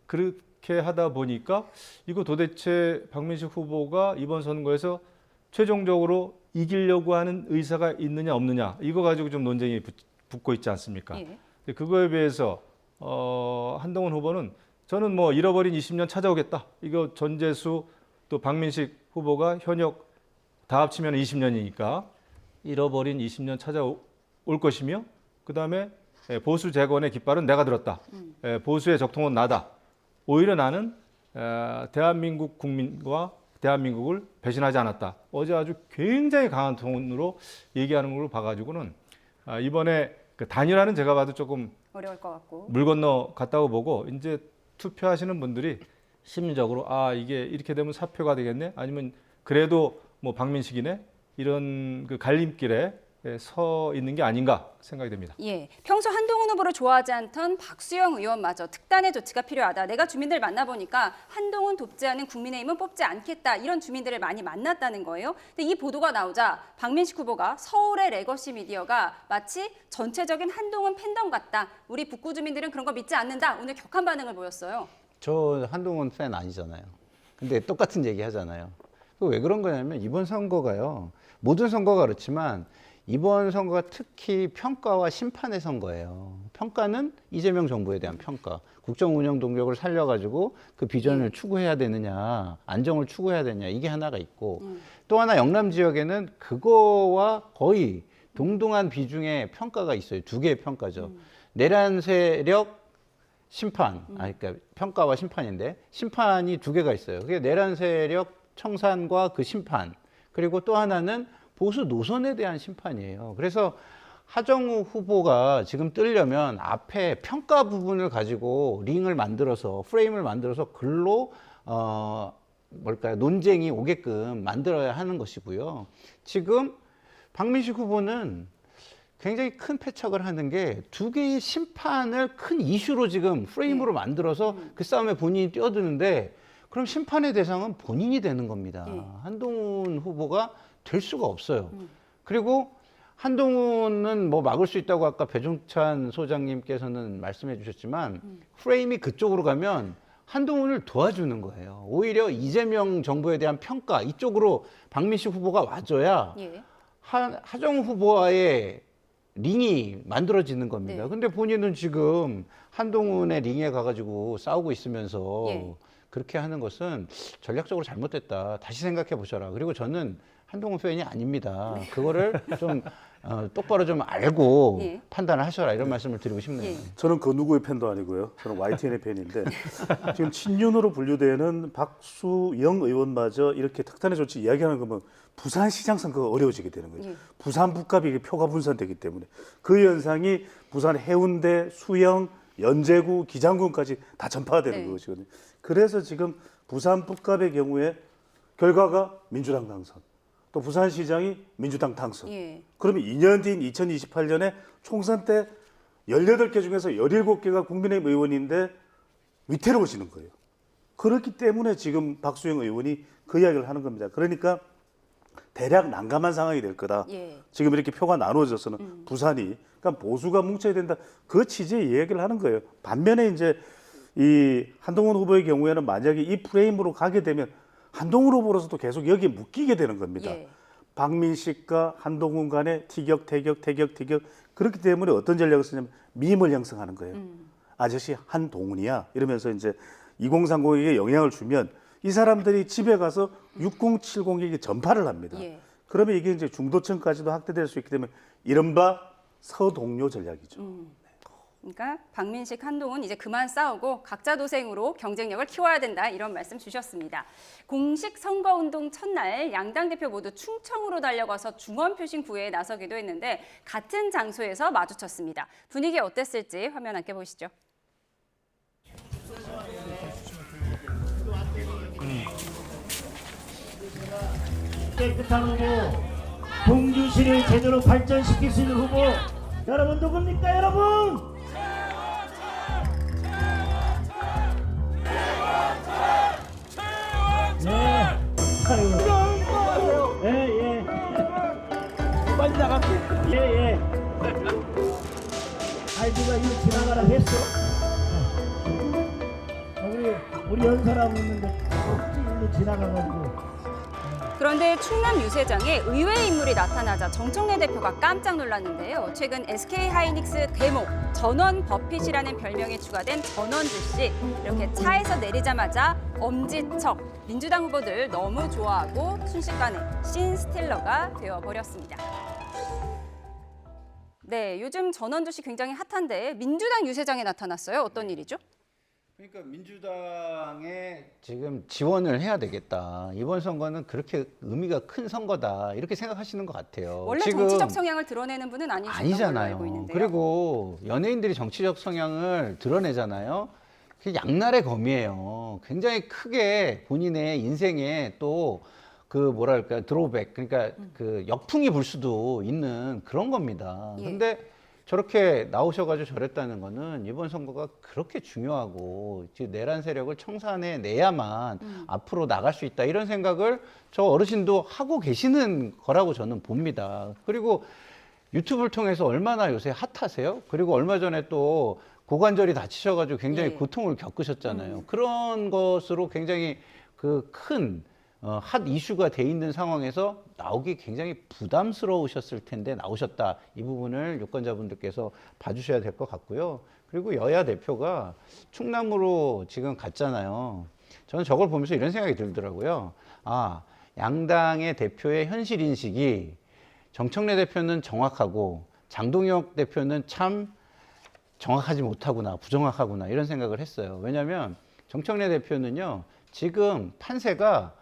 그렇게 하다 보니까 이거 도대체 박민식 후보가 이번 선거에서 최종적으로 이기려고 하는 의사가 있느냐 없느냐 이거 가지고 좀 논쟁이 붙고 있지 않습니까? 그거에 비해서 한동훈 후보는 저는 뭐 잃어버린 20년 찾아오겠다. 이거 전재수 또 박민식 후보가 현역 다 합치면 20년이니까 잃어버린 20년 찾아올 것이며 그다음에 보수 재건의 깃발은 내가 들었다. 보수의 적통은 나다. 오히려 나는 대한민국 국민과 대한민국을 배신하지 않았다. 어제 아주 굉장히 강한 톤으로 얘기하는 걸 봐가지고는 이번에 그 단일화는 제가 봐도 조금 어려울 것 같고 물 건너 갔다고 보고 이제 투표하시는 분들이 심리적으로 이게 이렇게 되면 사표가 되겠네 아니면 그래도 뭐 박민식이네 이런 그 갈림길에 서 있는 게 아닌가 생각이 됩니다. 평소 한동훈 후보를 좋아하지 않던 박수영 의원마저 특단의 조치가 필요하다. 내가 주민들 만나보니까 한동훈 돕지 않은 국민의힘은 뽑지 않겠다. 이런 주민들을 많이 만났다는 거예요. 근데 이 보도가 나오자 박민식 후보가 서울의 레거시 미디어가 마치 전체적인 한동훈 팬덤 같다. 우리 북구 주민들은 그런 거 믿지 않는다. 오늘 격한 반응을 보였어요. 저 한동훈 팬 아니잖아요. 근데 똑같은 얘기 하잖아요. 왜 그런 거냐면 이번 선거가요. 모든 선거가 그렇지만 이번 선거가 특히 평가와 심판의 선거예요. 평가는 이재명 정부에 대한 평가. 국정 운영 동력을 살려가지고 그 비전을 추구해야 되느냐, 안정을 추구해야 되느냐 이게 하나가 있고 또 하나 영남 지역에는 그거와 거의 동등한 비중의 평가가 있어요. 두 개의 평가죠. 내란 세력 심판, 그러니까 평가와 심판인데 심판이 두 개가 있어요. 그게 내란 세력 청산과 그 심판. 그리고 또 하나는 보수 노선에 대한 심판이에요. 그래서 하정우 후보가 지금 뜨려면 앞에 평가 부분을 가지고 링을 만들어서 프레임을 만들어서 글로 논쟁이 오게끔 만들어야 하는 것이고요. 지금 박민식 후보는 굉장히 큰 패착을 하는 게 두 개의 심판을 큰 이슈로 지금 프레임으로 만들어서 그 싸움에 본인이 뛰어드는데 그럼 심판의 대상은 본인이 되는 겁니다. 한동훈 후보가 될 수가 없어요. 그리고 한동훈은 뭐 막을 수 있다고 아까 배종찬 소장님께서는 말씀해 주셨지만 프레임이 그쪽으로 가면 한동훈을 도와주는 거예요. 오히려 이재명 정부에 대한 평가 이쪽으로 박민식 후보가 와줘야 하정우 후보와의 링이 만들어지는 겁니다. 근데 본인은 지금 한동훈의 링에 가가지고 싸우고 있으면서 그렇게 하는 것은 전략적으로 잘못됐다. 다시 생각해 보셔라. 그리고 저는 한동훈 팬이 아닙니다. 그거를 좀 똑바로 좀 알고 판단을 하셔라. 이런 말씀을 드리고 싶네요. 저는 그 누구의 팬도 아니고요. 저는 YTN의 팬인데 지금 친윤으로 분류되는 박수영 의원마저 이렇게 특단의 조치 이야기하는 거면 부산시장 선거가 어려워지게 되는 거예요. 부산 북갑이 표가 분산되기 때문에 그 현상이 부산 해운대, 수영, 연제구, 기장군까지 다 전파가 되는 것이거든요. 그래서 지금 부산 북갑의 경우에 결과가 민주당 당선, 또 부산시장이 민주당 당선. 그러면 2년 뒤인 2028년에 총선 때 18개 중에서 17개가 국민의힘 의원인데 위태로워지는 거예요. 그렇기 때문에 지금 박수영 의원이 그 이야기를 하는 겁니다. 그러니까 대략 난감한 상황이 될 거다. 지금 이렇게 표가 나누어져서는 부산이, 그러니까 보수가 뭉쳐야 된다. 그 취지의 이야기를 하는 거예요. 반면에 이제 이 한동훈 후보의 경우에는 만약에 이 프레임으로 가게 되면 한동훈 후보로서도 계속 여기에 묶이게 되는 겁니다. 박민식과 한동훈 간의 티격. 그렇기 때문에 어떤 전략을 쓰냐면 밈을 형성하는 거예요. 아저씨 한동훈이야 이러면서 이제 2030에게 영향을 주면 이 사람들이 집에 가서 6070에게 전파를 합니다. 그러면 이게 이제 중도층까지도 확대될 수 있기 때문에 이른바 서동료 전략이죠. 그러니까 박민식, 한동훈 이제 그만 싸우고 각자 도생으로 경쟁력을 키워야 된다 이런 말씀 주셨습니다. 공식 선거운동 첫날 양당 대표 모두 충청으로 달려가서 중원표심 구애에 나서기도 했는데 같은 장소에서 마주쳤습니다. 분위기 어땠을지 화면 함께 보시죠. 깨끗한 후보, 동주시를 제대로 발전시킬 수 있는 후보 여러분 누굽니까 여러분? 네. 예. 빨리 나갈게. 예. 아이 누가 이거 지나가라 했어? 우리 연사라고 있는데 일로 지나가가지고. 그런데 충남 유세장에 의외의 인물이 나타나자 정청래 대표가 깜짝 놀랐는데요. 최근 SK하이닉스 대모 전원 버핏이라는 별명이 추가된 전원주 씨. 이렇게 차에서 내리자마자 엄지척. 민주당 후보들 너무 좋아하고 순식간에 씬스틸러가 되어버렸습니다. 네, 요즘 전원주 씨 굉장히 핫한데 민주당 유세장에 나타났어요. 어떤 일이죠? 그러니까 민주당에 지금 지원을 해야 되겠다. 이번 선거는 그렇게 의미가 큰 선거다. 이렇게 생각하시는 것 같아요. 원래 지금 정치적 성향을 드러내는 분은 아니잖아요. 걸로 알고 있는데요. 그리고 연예인들이 정치적 성향을 드러내잖아요. 그게 양날의 검이에요. 굉장히 크게 본인의 인생에 또 그 뭐랄까 드로백, 그러니까 그 역풍이 불 수도 있는 그런 겁니다. 근데 저렇게 나오셔가지고 저랬다는 거는 이번 선거가 그렇게 중요하고 내란 세력을 청산해 내야만 앞으로 나갈 수 있다 이런 생각을 저 어르신도 하고 계시는 거라고 저는 봅니다. 그리고 유튜브를 통해서 얼마나 요새 핫하세요? 그리고 얼마 전에 또 고관절이 다치셔가지고 굉장히 고통을 겪으셨잖아요. 그런 것으로 굉장히 그 큰 핫 이슈가 돼 있는 상황에서 나오기 굉장히 부담스러우셨을 텐데 나오셨다. 이 부분을 유권자분들께서 봐주셔야 될 것 같고요. 그리고 여야 대표가 충남으로 지금 갔잖아요. 저는 저걸 보면서 이런 생각이 들더라고요. 아, 양당의 대표의 현실 인식이 정청래 대표는 정확하고 장동혁 대표는 참 정확하지 못하구나, 부정확하구나 이런 생각을 했어요. 왜냐하면 정청래 대표는요. 지금 판세가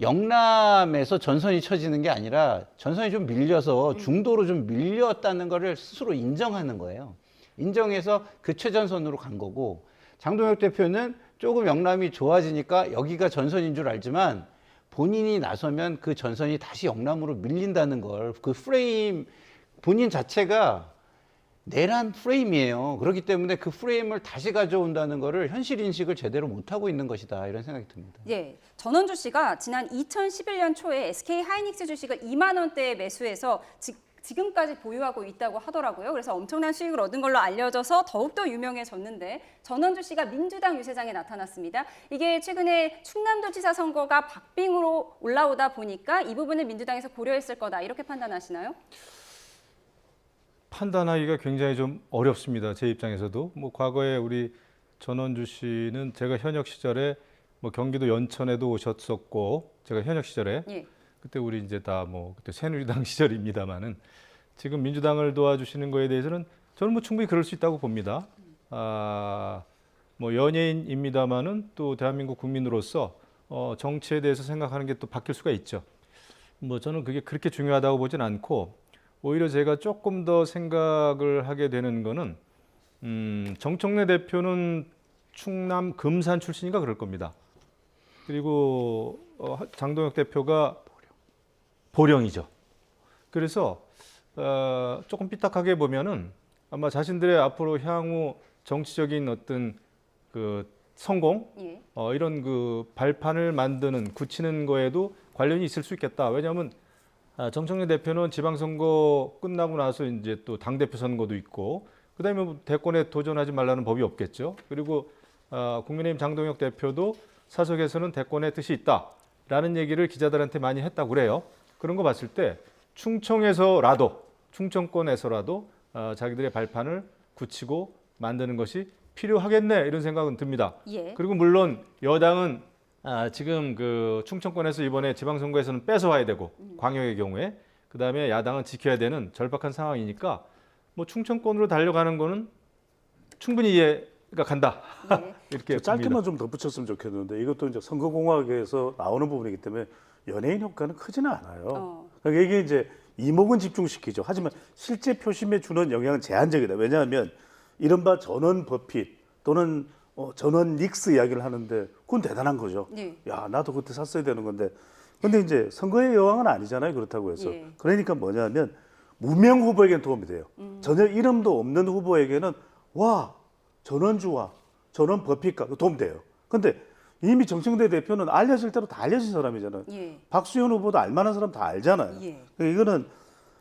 영남에서 전선이 쳐지는 게 아니라 전선이 좀 밀려서 중도로 좀 밀렸다는 거를 스스로 인정하는 거예요. 인정해서 그 최전선으로 간 거고, 장동혁 대표는 조금 영남이 좋아지니까 여기가 전선인 줄 알지만 본인이 나서면 그 전선이 다시 영남으로 밀린다는 걸, 그 프레임 본인 자체가 내란 프레임이에요. 그렇기 때문에 그 프레임을 다시 가져온다는 거를 현실 인식을 제대로 못하고 있는 것이다, 이런 생각이 듭니다. 예, 전원주 씨가 지난 2011년 초에 SK 하이닉스 주식을 2만 원대에 매수해서 지금까지 보유하고 있다고 하더라고요. 그래서 엄청난 수익을 얻은 걸로 알려져서 더욱더 유명해졌는데, 전원주 씨가 민주당 유세장에 나타났습니다. 이게 최근에 충남도지사 선거가 박빙으로 올라오다 보니까 이 부분을 민주당에서 고려했을 거다, 이렇게 판단하시나요? 판단하기가 굉장히 좀 어렵습니다. 제 입장에서도. 뭐 과거에 우리 전원주 씨는 제가 현역 시절에 뭐 경기도 연천에도 오셨었고, 제가 현역 시절에 예. 그때 우리 이제 다 뭐 그때 새누리당 시절입니다만은, 지금 민주당을 도와주시는 거에 대해서는 저는 뭐 충분히 그럴 수 있다고 봅니다. 뭐 연예인입니다만은 또 대한민국 국민으로서 정치에 대해서 생각하는 게 또 바뀔 수가 있죠. 뭐 저는 그게 그렇게 중요하다고 보진 않고, 오히려 제가 조금 더 생각을 하게 되는 거는 정청래 대표는 충남 금산 출신인가 그럴 겁니다. 그리고 장동혁 대표가 보령이죠. 그래서 조금 삐딱하게 보면은 아마 자신들의 앞으로 향후 정치적인 어떤 그 성공, 예. 이런 그 발판을 만드는, 굳히는 거에도 관련이 있을 수 있겠다. 왜냐하면 정청래 대표는 지방선거 끝나고 나서 이제 또 당대표 선거도 있고, 그다음에 뭐 대권에 도전하지 말라는 법이 없겠죠. 그리고 국민의힘 장동혁 대표도 사석에서는 대권의 뜻이 있다라는 얘기를 기자들한테 많이 했다고 그래요. 그런 거 봤을 때 충청권에서라도 자기들의 발판을 굳히고 만드는 것이 필요하겠네, 이런 생각은 듭니다. 예. 그리고 물론 여당은 지금 그 충청권에서 이번에 지방선거에서는 뺏어와야 되고, 광역의 경우에, 그다음에 야당은 지켜야 되는 절박한 상황이니까 뭐 충청권으로 달려가는 거는 충분히 이해가 간다. 네. 이렇게 짧게만 좀 덧붙였으면 좋겠는데, 이것도 이제 선거공학에서 나오는 부분이기 때문에 연예인 효과는 크지는 않아요. 그러니까 이게 이제 이목은 집중시키죠. 하지만 실제 표심에 주는 영향은 제한적이다. 왜냐하면 이른바 전원 버핏 또는 전원 닉스 이야기를 하는데, 그건 대단한 거죠. 네. 야, 나도 그때 샀어야 되는 건데. 근데 이제 선거의 여왕은 아니잖아요. 그렇다고 해서. 예. 그러니까 뭐냐면 무명 후보에게는 도움이 돼요. 전혀 이름도 없는 후보에게는 와, 전원주와 전원 버핏과 도움 돼요. 근데 이미 정청래 대표는 알려질 대로 다 알려진 사람이잖아요. 예. 박수현 후보도 알만한 사람 다 알잖아요. 예. 그러니까 이거는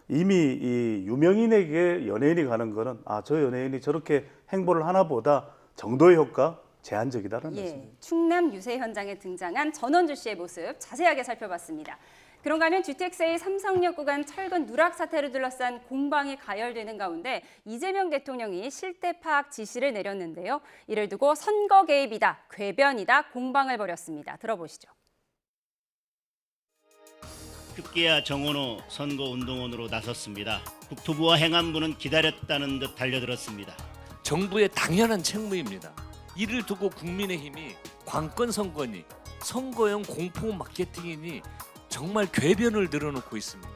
이미 이 유명인에게 연예인이 가는 거는, 저 연예인이 저렇게 행보를 하나 보다 정도의 효과 제한적이다라는 말씀입니다. 충남 유세 현장에 등장한 전원주 씨의 모습 자세하게 살펴봤습니다. 그런가 하면 GTXA 삼성역 구간 철근 누락 사태를 둘러싼 공방이 가열되는 가운데 이재명 대통령이 실태 파악 지시를 내렸는데요. 이를 두고 선거 개입이다, 궤변이다 공방을 벌였습니다. 들어보시죠. 급기야 정원호 선거운동원으로 나섰습니다. 국토부와 행안부는 기다렸다는 듯 달려들었습니다. 정부의 당연한 책무입니다. 이를 두고 국민의힘이 관권 선거니 선거용 공포 마케팅이니 정말 궤변을 늘어놓고 있습니다.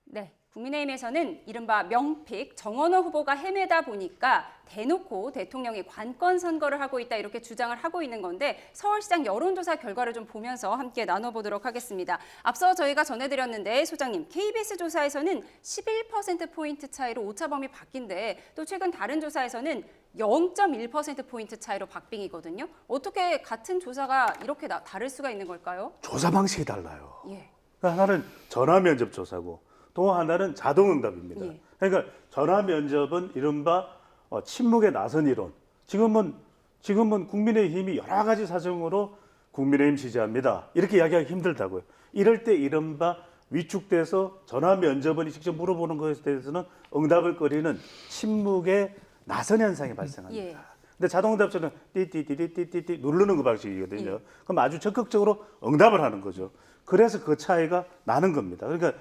네, 국민의힘에서는 이른바 명픽 정원호 후보가 헤매다 보니까 대놓고 대통령이 관권 선거를 하고 있다, 이렇게 주장을 하고 있는 건데, 서울시장 여론조사 결과를 좀 보면서 함께 나눠보도록 하겠습니다. 앞서 저희가 전해드렸는데, 소장님, KBS 조사에서는 11%포인트 차이로 오차범위 바뀐데, 또 최근 다른 조사에서는 0.1%포인트 차이로 박빙이거든요. 어떻게 같은 조사가 이렇게 다를 수가 있는 걸까요? 조사 방식이 달라요. 예. 그러니까 하나는 전화 면접 조사고, 또 하나는 자동 응답입니다. 예. 그러니까 전화 면접은 이른바 침묵의 나선 이론. 지금은 국민의힘이 여러 가지 사정으로 국민의힘 지지합니다, 이렇게 이야기하기 힘들다고요. 이럴 때 이른바 위축돼서 전화 면접원이 직접 물어보는 것에 대해서는 응답을 꺼리는 침묵의 나선 현상이 발생합니다. 예. 근데 자동응답처럼 띠띠띠띠띠띠 누르는 그 방식이거든요. 그럼 아주 적극적으로 응답을 하는 거죠. 그래서 그 차이가 나는 겁니다. 그러니까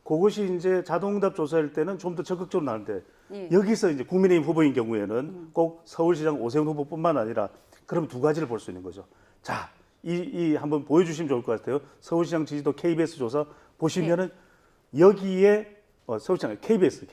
그것이 이제 자동응답 조사일 때는 좀 더 적극적으로 나는데, 여기서 이제 국민의힘 후보인 경우에는 꼭 서울시장 오세훈 후보뿐만 아니라 그럼 두 가지를 볼 수 있는 거죠. 자, 이 한번 보여주시면 좋을 것 같아요. 서울시장 지지도 KBS 조사 보시면은 여기에 서울시장 KBS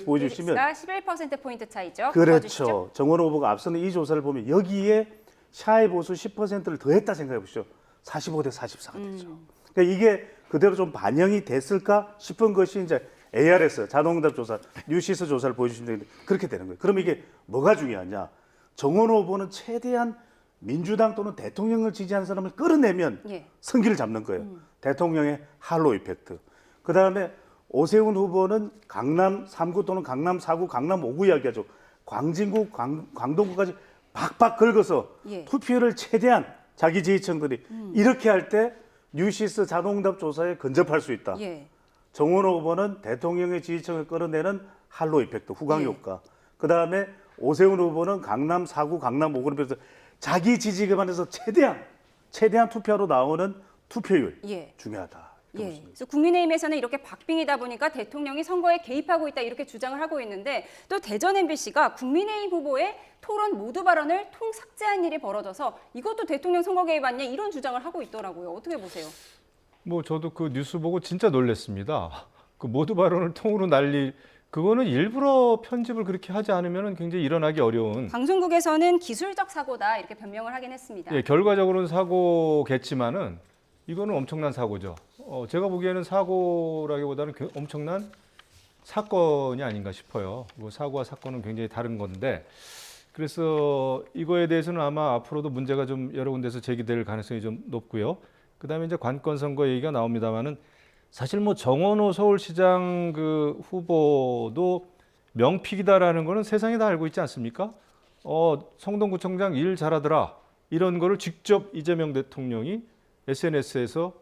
보여주시면 KBS가 11%포인트 차이죠. 그렇죠. 정원호 후보가 앞서는 이 조사를 보면 여기에 샤이 보수 10%를 더했다 생각해 보시죠. 45대 44가 되죠. 그러니까 이게 그대로 좀 반영이 됐을까 싶은 것이 이제 ARS 자동응답 조사, 뉴시스 조사를 보여주시면 되는데 그렇게 되는 거예요. 그럼 이게 뭐가 중요하냐? 정원호 후보는 최대한 민주당 또는 대통령을 지지하는 사람을 끌어내면 승기를 잡는 거예요. 대통령의 할로 이펙트. 그다음에 오세훈 후보는 강남 3구 또는 강남 4구, 강남 5구 이야기하죠. 광진구, 광동구까지 박박 긁어서 투표를 최대한 자기 지지층들이 이렇게 할 때 뉴시스 자동응답 조사에 근접할 수 있다. 정원호 후보는 대통령의 지지층을 끌어내는 할로 이펙트, 후광 효과. 그다음에 오세훈 후보는 강남 4구, 강남 5구를 비롯해서 자기 지지 기반에서 최대한 투표로 나오는 투표율 중요하다. 그래서 국민의힘에서는 이렇게 박빙이다 보니까 대통령이 선거에 개입하고 있다 이렇게 주장을 하고 있는데 또 대전 MBC가 국민의힘 후보의 토론 모두 발언을 통삭제한 일이 벌어져서 이것도 대통령 선거 개입 아니냐 이런 주장을 하고 있더라고요. 어떻게 보세요? 뭐 저도 그 뉴스 보고 진짜 놀랐습니다. 그 모두 발언을 통으로 그거는 일부러 편집을 그렇게 하지 않으면 굉장히 일어나기 어려운. 방송국에서는 기술적 사고다 이렇게 변명을 하긴 했습니다. 예, 결과적으로는 사고겠지만은 이거는 엄청난 사고죠. 제가 보기에는 사고라기보다는 엄청난 사건이 아닌가 싶어요. 뭐 사고와 사건은 굉장히 다른 건데 그래서 이거에 대해서는 아마 앞으로도 문제가 좀 여러 군데서 제기될 가능성이 좀 높고요. 그다음에 이제 관건 선거 얘기가 나옵니다만은 사실 뭐 정원호 서울시장 그 후보도 명픽이다라는 거는 세상이 다 알고 있지 않습니까? 성동구청장 일 잘하더라 이런 거를 직접 이재명 대통령이 SNS에서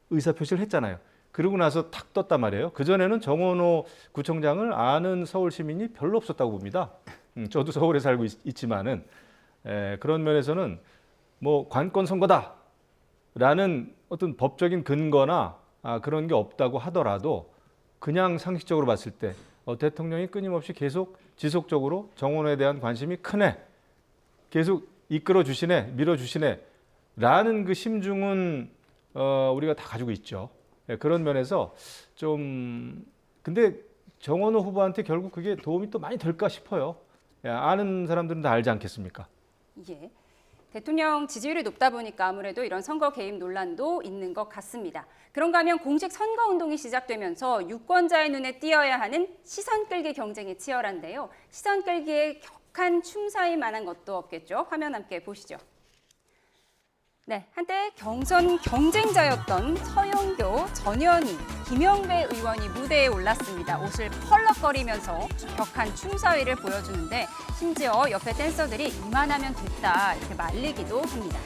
의사표시를 했잖아요. 그러고 나서 탁 떴단 말이에요. 그전에는 정원호 구청장을 아는 서울 시민이 별로 없었다고 봅니다. 저도 서울에 살고 있지만은 그런 면에서는 뭐 관건 선거다라는 어떤 법적인 근거나 그런 게 없다고 하더라도 그냥 상식적으로 봤을 때 대통령이 끊임없이 계속 지속적으로 정원호에 대한 관심이 크네, 계속 이끌어 주시네, 밀어 주시네 라는 그 심중은 우리가 다 가지고 있죠. 그런 면에서 좀 근데 정원호 후보한테 결국 그게 도움이 또 많이 될까 싶어요. 아는 사람들은 다 알지 않겠습니까? 예. 대통령 지지율이 높다 보니까 아무래도 이런 선거 개입 논란도 있는 것 같습니다. 그런가 하면 공식 선거운동이 시작되면서 유권자의 눈에 띄어야 하는 시선 끌기 경쟁이 치열한데요. 시선 끌기에 격한 춤사위 만한 것도 없겠죠. 화면 함께 보시죠. 네, 한때 경선 경쟁자였던 서영교, 전현희, 김영배 의원이 무대에 올랐습니다. 옷을 펄럭거리면서 격한 춤사위를 보여주는데 심지어 옆에 댄서들이 이만하면 됐다 이렇게 말리기도 합니다.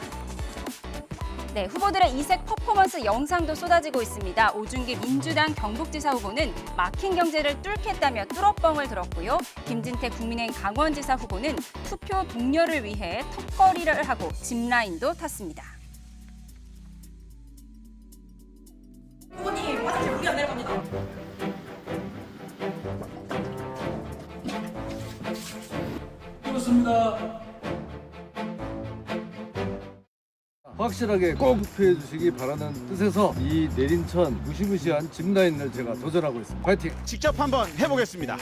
네, 후보들의 이색 퍼포먼스 영상도 쏟아지고 있습니다. 오준기 민주당 경북지사 후보는 막힌 경제를 뚫겠다며 뚫어뻥을 들었고요. 김진태 국민의힘 강원지사 후보는 투표 동료를 위해 턱걸이를 하고 짚라인도 탔습니다. 후보님, 화장실 물이 안 내려갑니다. 그렇습니다. 확실하게 꼭 투표해 주시기 바라는 뜻에서 이 내린천 무시무시한 짚라인을 제가 도전하고 있습니다. 파이팅! 직접 한번 해보겠습니다.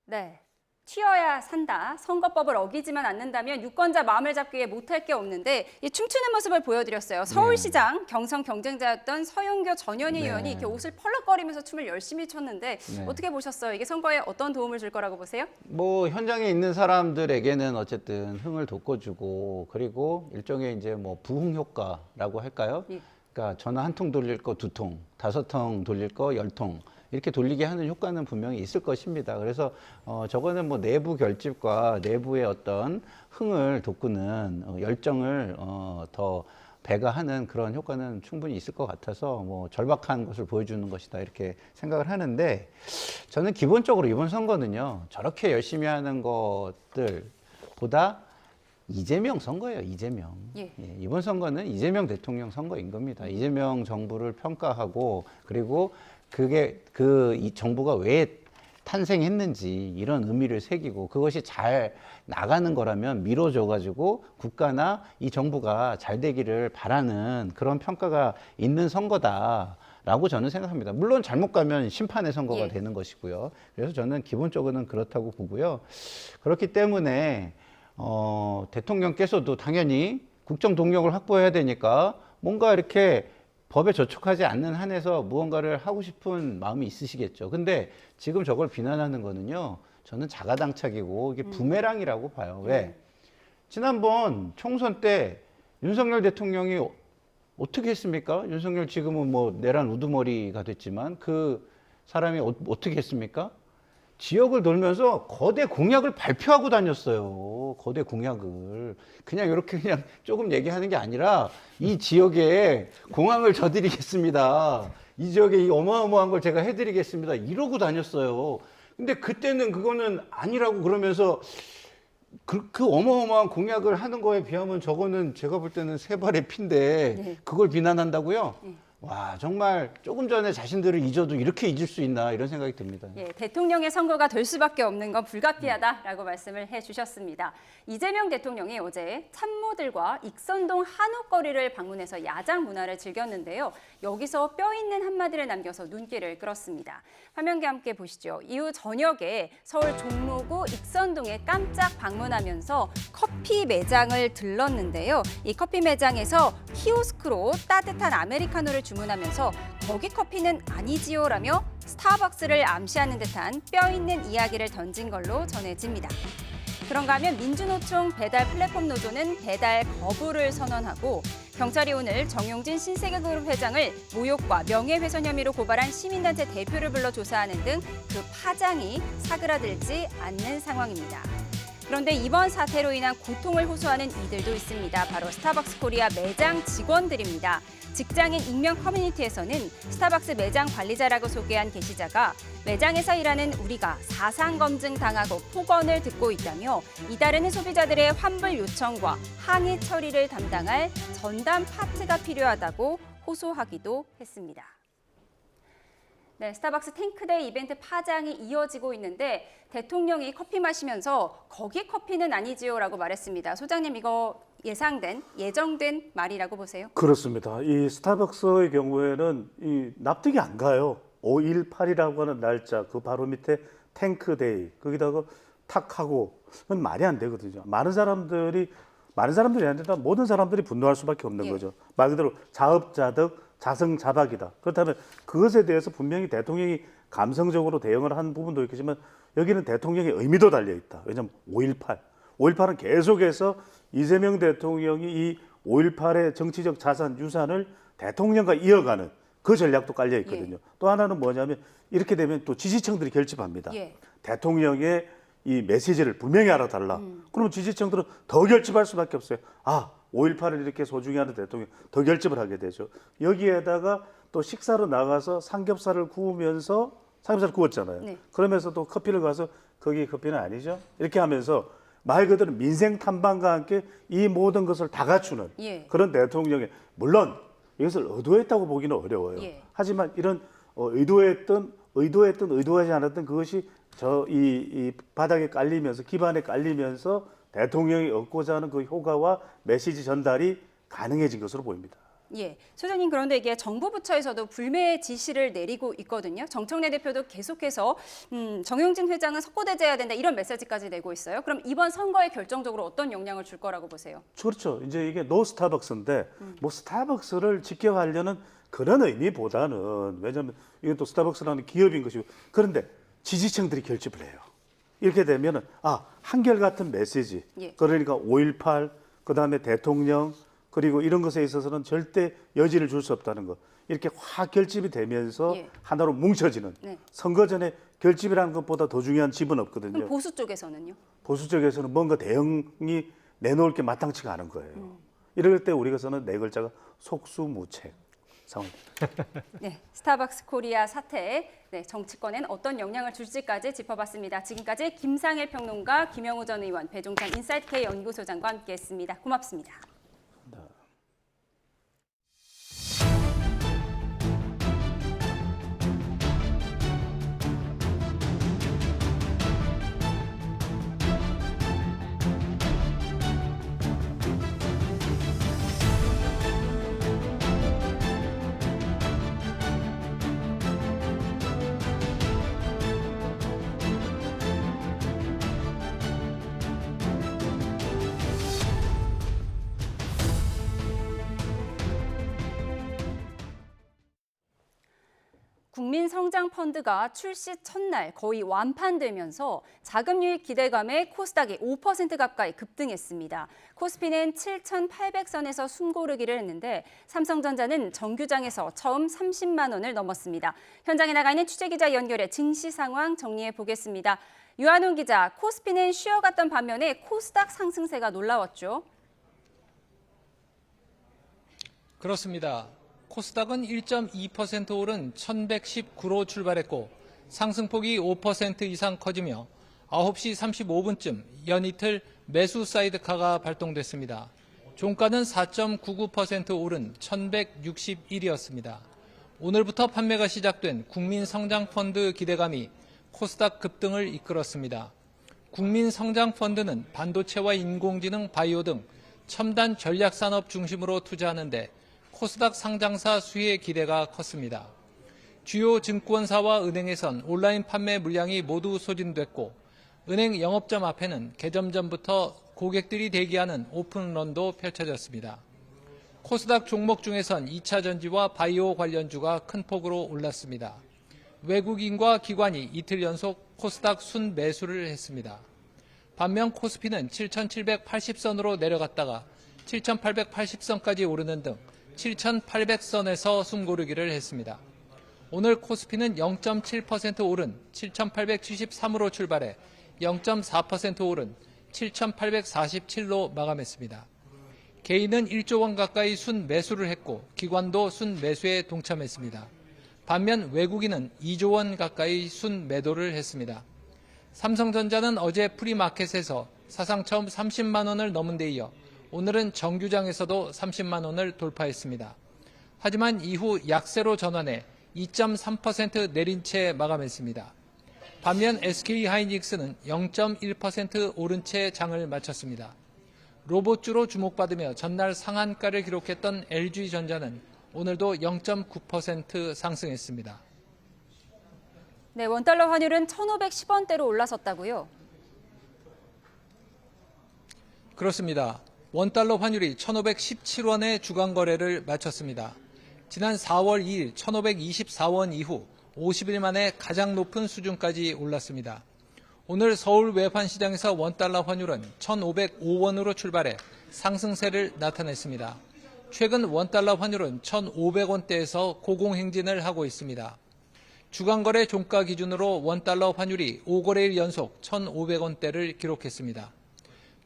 네, 튀어야 산다. 선거법을 어기지만 않는다면 유권자 마음을 잡기 위해 못할 게 없는데 이 춤추는 모습을 보여드렸어요. 서울시장 경선 경쟁자였던 서영교 전현희 의원이 이렇게 옷을 펄럭거리면서 춤을 열심히 췄는데 어떻게 보셨어요? 이게 선거에 어떤 도움을 줄 거라고 보세요? 뭐 현장에 있는 사람들에게는 어쨌든 흥을 돋궈주고 그리고 일종의 이제 뭐 부흥 효과라고 할까요? 그러니까 전화 한 통 돌릴 거 2통, 5통 돌릴 거 10통. 이렇게 돌리게 하는 효과는 분명히 있을 것입니다. 그래서 저거는 뭐 내부 결집과 내부의 어떤 흥을 돋구는 열정을 더 배가하는 그런 효과는 충분히 있을 것 같아서 뭐 절박한 것을 보여주는 것이다 이렇게 생각을 하는데 저는 기본적으로 이번 선거는요 저렇게 열심히 하는 것들보다 이재명 선거예요. 이재명. 이번 선거는 이재명 대통령 선거인 겁니다. 이재명 정부를 평가하고 그리고 이 정부가 왜 탄생했는지 이런 의미를 새기고 그것이 잘 나가는 거라면 미뤄줘가지고 국가나 이 정부가 잘 되기를 바라는 그런 평가가 있는 선거다라고 저는 생각합니다. 물론 잘못 가면 심판의 선거가 되는 것이고요. 그래서 저는 기본적으로는 그렇다고 보고요. 그렇기 때문에 대통령께서도 당연히 국정 동력을 확보해야 되니까 뭔가 이렇게 법에 저촉하지 않는 한에서 무언가를 하고 싶은 마음이 있으시겠죠. 근데 지금 저걸 비난하는 거는요, 저는 자가당착이고 이게 부메랑이라고 봐요. 왜? 지난번 총선 때 윤석열 대통령이 어떻게 했습니까? 윤석열 지금은 뭐 내란 우두머리가 됐지만 그 사람이 어떻게 했습니까? 지역을 돌면서 거대 공약을 발표하고 다녔어요. 거대 공약을. 그냥 이렇게 그냥 조금 얘기하는 게 아니라 이 지역에 공항을 져드리겠습니다. 이 지역에 이 어마어마한 걸 제가 해드리겠습니다. 이러고 다녔어요. 근데 그때는 그거는 아니라고 그러면서 그 어마어마한 공약을 하는 거에 비하면 저거는 제가 볼 때는 세 발의 피인데 그걸 비난한다고요? 와, 정말 조금 전에 자신들을 잊어도 이렇게 잊을 수 있나 이런 생각이 듭니다. 예, 대통령의 선거가 될 수밖에 없는 건 불가피하다라고 말씀을 해주셨습니다. 이재명 대통령이 어제 참모들과 익선동 한옥거리를 방문해서 야장 문화를 즐겼는데요. 여기서 뼈 있는 한마디를 남겨서 눈길을 끌었습니다. 화면과 함께 보시죠. 이후 저녁에 서울 종로구 익선동에 깜짝 방문하면서 커피 매장을 들렀는데요. 이 커피 매장에서 키오스크로 따뜻한 아메리카노를 주문하면서 거기 커피는 아니지요라며 스타벅스를 암시하는 듯한 뼈 있는 이야기를 던진 걸로 전해집니다. 그런가 하면 민주노총 배달 플랫폼 노조는 배달 거부를 선언하고 경찰이 오늘 정용진 신세계그룹 회장을 모욕과 명예훼손 혐의로 고발한 시민단체 대표를 불러 조사하는 등 그 파장이 사그라들지 않는 상황입니다. 그런데 이번 사태로 인한 고통을 호소하는 이들도 있습니다. 바로 스타벅스 코리아 매장 직원들입니다. 직장인 익명 커뮤니티에서는 스타벅스 매장 관리자라고 소개한 게시자가 매장에서 일하는 우리가 사상검증 당하고 폭언을 듣고 있다며 이달에는 소비자들의 환불 요청과 항의 처리를 담당할 전담 파트가 필요하다고 호소하기도 했습니다. 네, 스타벅스 탱크데이 이벤트 파장이 이어지고 있는데 대통령이 커피 마시면서 거기 커피는 아니지요라고 말했습니다. 소장님, 이거 예정된 말이라고 보세요? 그렇습니다. 이 스타벅스의 경우에는 이 납득이 안 가요. 5.18이라고 하는 날짜 그 바로 밑에 탱크데이 거기다가 탁하고 그건 말이 안 되거든요. 많은 사람들이 아니라 모든 사람들이 분노할 수밖에 없는 거죠. 말 그대로 자업자득 자성자박이다. 그렇다면 그것에 대해서 분명히 대통령이 감성적으로 대응을 한 부분도 있겠지만 여기는 대통령의 의미도 달려 있다. 왜냐하면 5.18은 계속해서 이재명 대통령이 이 5.18의 정치적 자산, 유산을 대통령과 이어가는 그 전략도 깔려 있거든요. 또 하나는 뭐냐면 이렇게 되면 또 지지층들이 결집합니다. 대통령의 이 메시지를 분명히 알아달라. 그러면 지지층들은 더 결집할 수밖에 없어요. 5.18을 이렇게 소중히 하는 대통령 더 결집을 하게 되죠. 여기에다가 또 식사로 나가서 삼겹살을 구웠잖아요. 그러면서 또 커피를 가서 거기 커피는 아니죠. 이렇게 하면서 말 그대로 민생 탐방과 함께 이 모든 것을 다 갖추는 그런 대통령의, 물론 이것을 의도했다고 보기는 어려워요. 하지만 이런 의도하지 않았던 그것이 이 바닥에 깔리면서, 기반에 깔리면서 대통령이 얻고자 하는 그 효과와 메시지 전달이 가능해진 것으로 보입니다. 예, 소장님, 그런데 이게 정부 부처에서도 불매의 지시를 내리고 있거든요. 정청래 대표도 계속해서 정용진 회장은 석고대죄해야 된다 이런 메시지까지 내고 있어요. 그럼 이번 선거에 결정적으로 어떤 영향을 줄 거라고 보세요? 그렇죠. 이제 이게 노 스타벅스인데 뭐 스타벅스를 지켜가려는 그런 의미보다는, 왜냐하면 이건 또 스타벅스라는 기업인 것이고, 그런데 지지층들이 결집을 해요. 이렇게 되면은 한결같은 메시지, 그러니까 5.18, 그다음에 대통령, 그리고 이런 것에 있어서는 절대 여지를 줄 수 없다는 것, 이렇게 확 결집이 되면서 하나로 뭉쳐지는, 선거 전에 결집이라는 것보다 더 중요한 집은 없거든요. 그럼 보수 쪽에서는요? 보수 쪽에서는 뭔가 대응이 내놓을 게 마땅치가 않은 거예요. 이럴 때 우리가 쓰는 네 글자가 속수무책 상황입니다. 네, 스타벅스 코리아 사태, 정치권엔 어떤 영향을 줄지까지 짚어봤습니다. 지금까지 김상일 평론가, 김영우 전 의원, 배종찬 인사이트K 연구소장과 함께했습니다. 고맙습니다. 국민성장펀드가 출시 첫날 거의 완판되면서 자금 유입 기대감에 코스닥이 5% 가까이 급등했습니다. 코스피는 7,800선에서 숨고르기를 했는데 삼성전자는 정규장에서 처음 30만 원을 넘었습니다. 현장에 나가 있는 취재기자 연결해 증시 상황 정리해 보겠습니다. 유한웅 기자, 코스피는 쉬어갔던 반면에 코스닥 상승세가 놀라웠죠. 그렇습니다. 코스닥은 1.2% 오른 1119로 출발했고 상승폭이 5% 이상 커지며 9시 35분쯤 연이틀 매수 사이드카가 발동됐습니다. 종가는 4.99% 오른 1161이었습니다. 오늘부터 판매가 시작된 국민성장펀드 기대감이 코스닥 급등을 이끌었습니다. 국민성장펀드는 반도체와 인공지능, 바이오 등 첨단 전략산업 중심으로 투자하는데 코스닥 상장사 수혜의 기대가 컸습니다. 주요 증권사와 은행에선 온라인 판매 물량이 모두 소진됐고 은행 영업점 앞에는 개점 전부터 고객들이 대기하는 오픈런도 펼쳐졌습니다. 코스닥 종목 중에선 2차 전지와 바이오 관련주가 큰 폭으로 올랐습니다. 외국인과 기관이 이틀 연속 코스닥 순매수를 했습니다. 반면 코스피는 7,780선으로 내려갔다가 7,880선까지 오르는 등 7,800선에서 숨고르기를 했습니다. 오늘 코스피는 0.7% 오른 7,873으로 출발해 0.4% 오른 7,847로 마감했습니다. 개인은 1조 원 가까이 순매수를 했고 기관도 순매수에 동참했습니다. 반면 외국인은 2조 원 가까이 순매도를 했습니다. 삼성전자는 어제 프리마켓에서 사상 처음 30만 원을 넘은 데 이어 오늘은 정규장에서도 30만 원을 돌파했습니다. 하지만 이후 약세로 전환해 2.3% 내린 채 마감했습니다. 반면 SK하이닉스는 0.1% 오른 채 장을 마쳤습니다. 로봇주로 주목받으며 전날 상한가를 기록했던 LG전자는 오늘도 0.9% 상승했습니다. 네, 원달러 환율은 1,510원대로 올라섰다고요? 그렇습니다. 원달러 환율이 1,517원의 주간 거래를 마쳤습니다. 지난 4월 2일 1,524원 이후 50일 만에 가장 높은 수준까지 올랐습니다. 오늘 서울 외환시장에서 원달러 환율은 1,505원으로 출발해 상승세를 나타냈습니다. 최근 원달러 환율은 1,500원대에서 고공행진을 하고 있습니다. 주간 거래 종가 기준으로 원달러 환율이 5거래일 연속 1,500원대를 기록했습니다.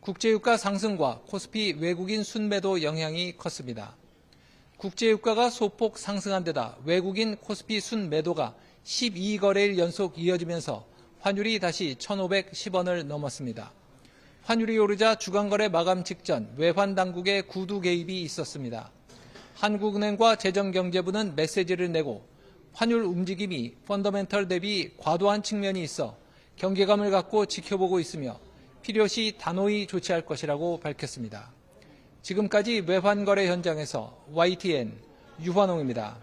국제유가 상승과 코스피 외국인 순매도 영향이 컸습니다. 국제유가가 소폭 상승한 데다 외국인 코스피 순매도가 12거래일 연속 이어지면서 환율이 다시 1,510원을 넘었습니다. 환율이 오르자 주간거래 마감 직전 외환당국의 구두 개입이 있었습니다. 한국은행과 재정경제부는 메시지를 내고 환율 움직임이 펀더멘털 대비 과도한 측면이 있어 경계감을 갖고 지켜보고 있으며 필요시 단호히 조치할 것이라고 밝혔습니다. 지금까지 외환거래 현장에서 YTN 유환홍입니다.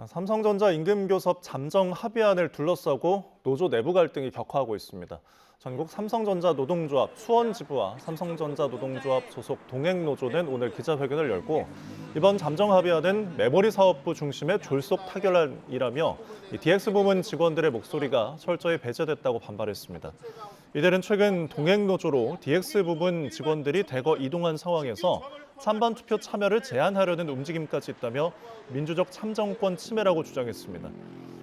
삼성전자 임금교섭 잠정 합의안을 둘러싸고 노조 내부 갈등이 격화하고 있습니다. 전국 삼성전자 노동조합 수원지부와 삼성전자 노동조합 소속 동행노조는 오늘 기자회견을 열고 이번 잠정 합의안은 메모리 사업부 중심의 졸속 타결안이라며 DX 부문 직원들의 목소리가 철저히 배제됐다고 반발했습니다. 이들은 최근 동행노조로 DX 부문 직원들이 대거 이동한 상황에서 찬반 투표 참여를 제한하려는 움직임까지 있다며 민주적 참정권 침해라고 주장했습니다.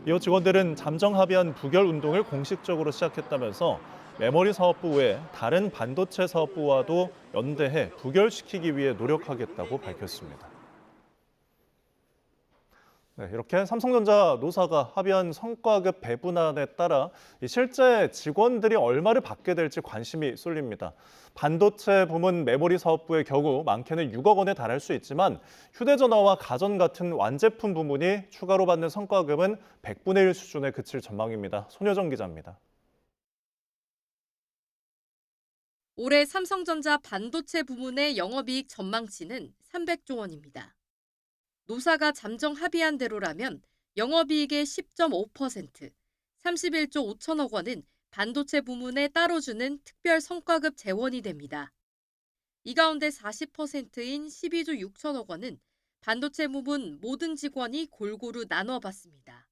이후 직원들은 잠정 합의안 부결 운동을 공식적으로 시작했다면서 메모리 사업부 외 다른 반도체 사업부와도 연대해 부결시키기 위해 노력하겠다고 밝혔습니다. 네, 이렇게 삼성전자 노사가 합의한 성과급 배분안에 따라 실제 직원들이 얼마를 받게 될지 관심이 쏠립니다. 반도체 부문 메모리 사업부의 경우 많게는 6억 원에 달할 수 있지만 휴대전화와 가전 같은 완제품 부문이 추가로 받는 성과급은 100분의 1 수준에 그칠 전망입니다. 손효정 기자입니다. 올해 삼성전자 반도체 부문의 영업이익 전망치는 300조 원입니다. 노사가 잠정 합의한 대로라면 영업이익의 10.5%, 31조 5천억 원은 반도체 부문에 따로 주는 특별 성과급 재원이 됩니다. 이 가운데 40%인 12조 6천억 원은 반도체 부문 모든 직원이 골고루 나눠 받습니다.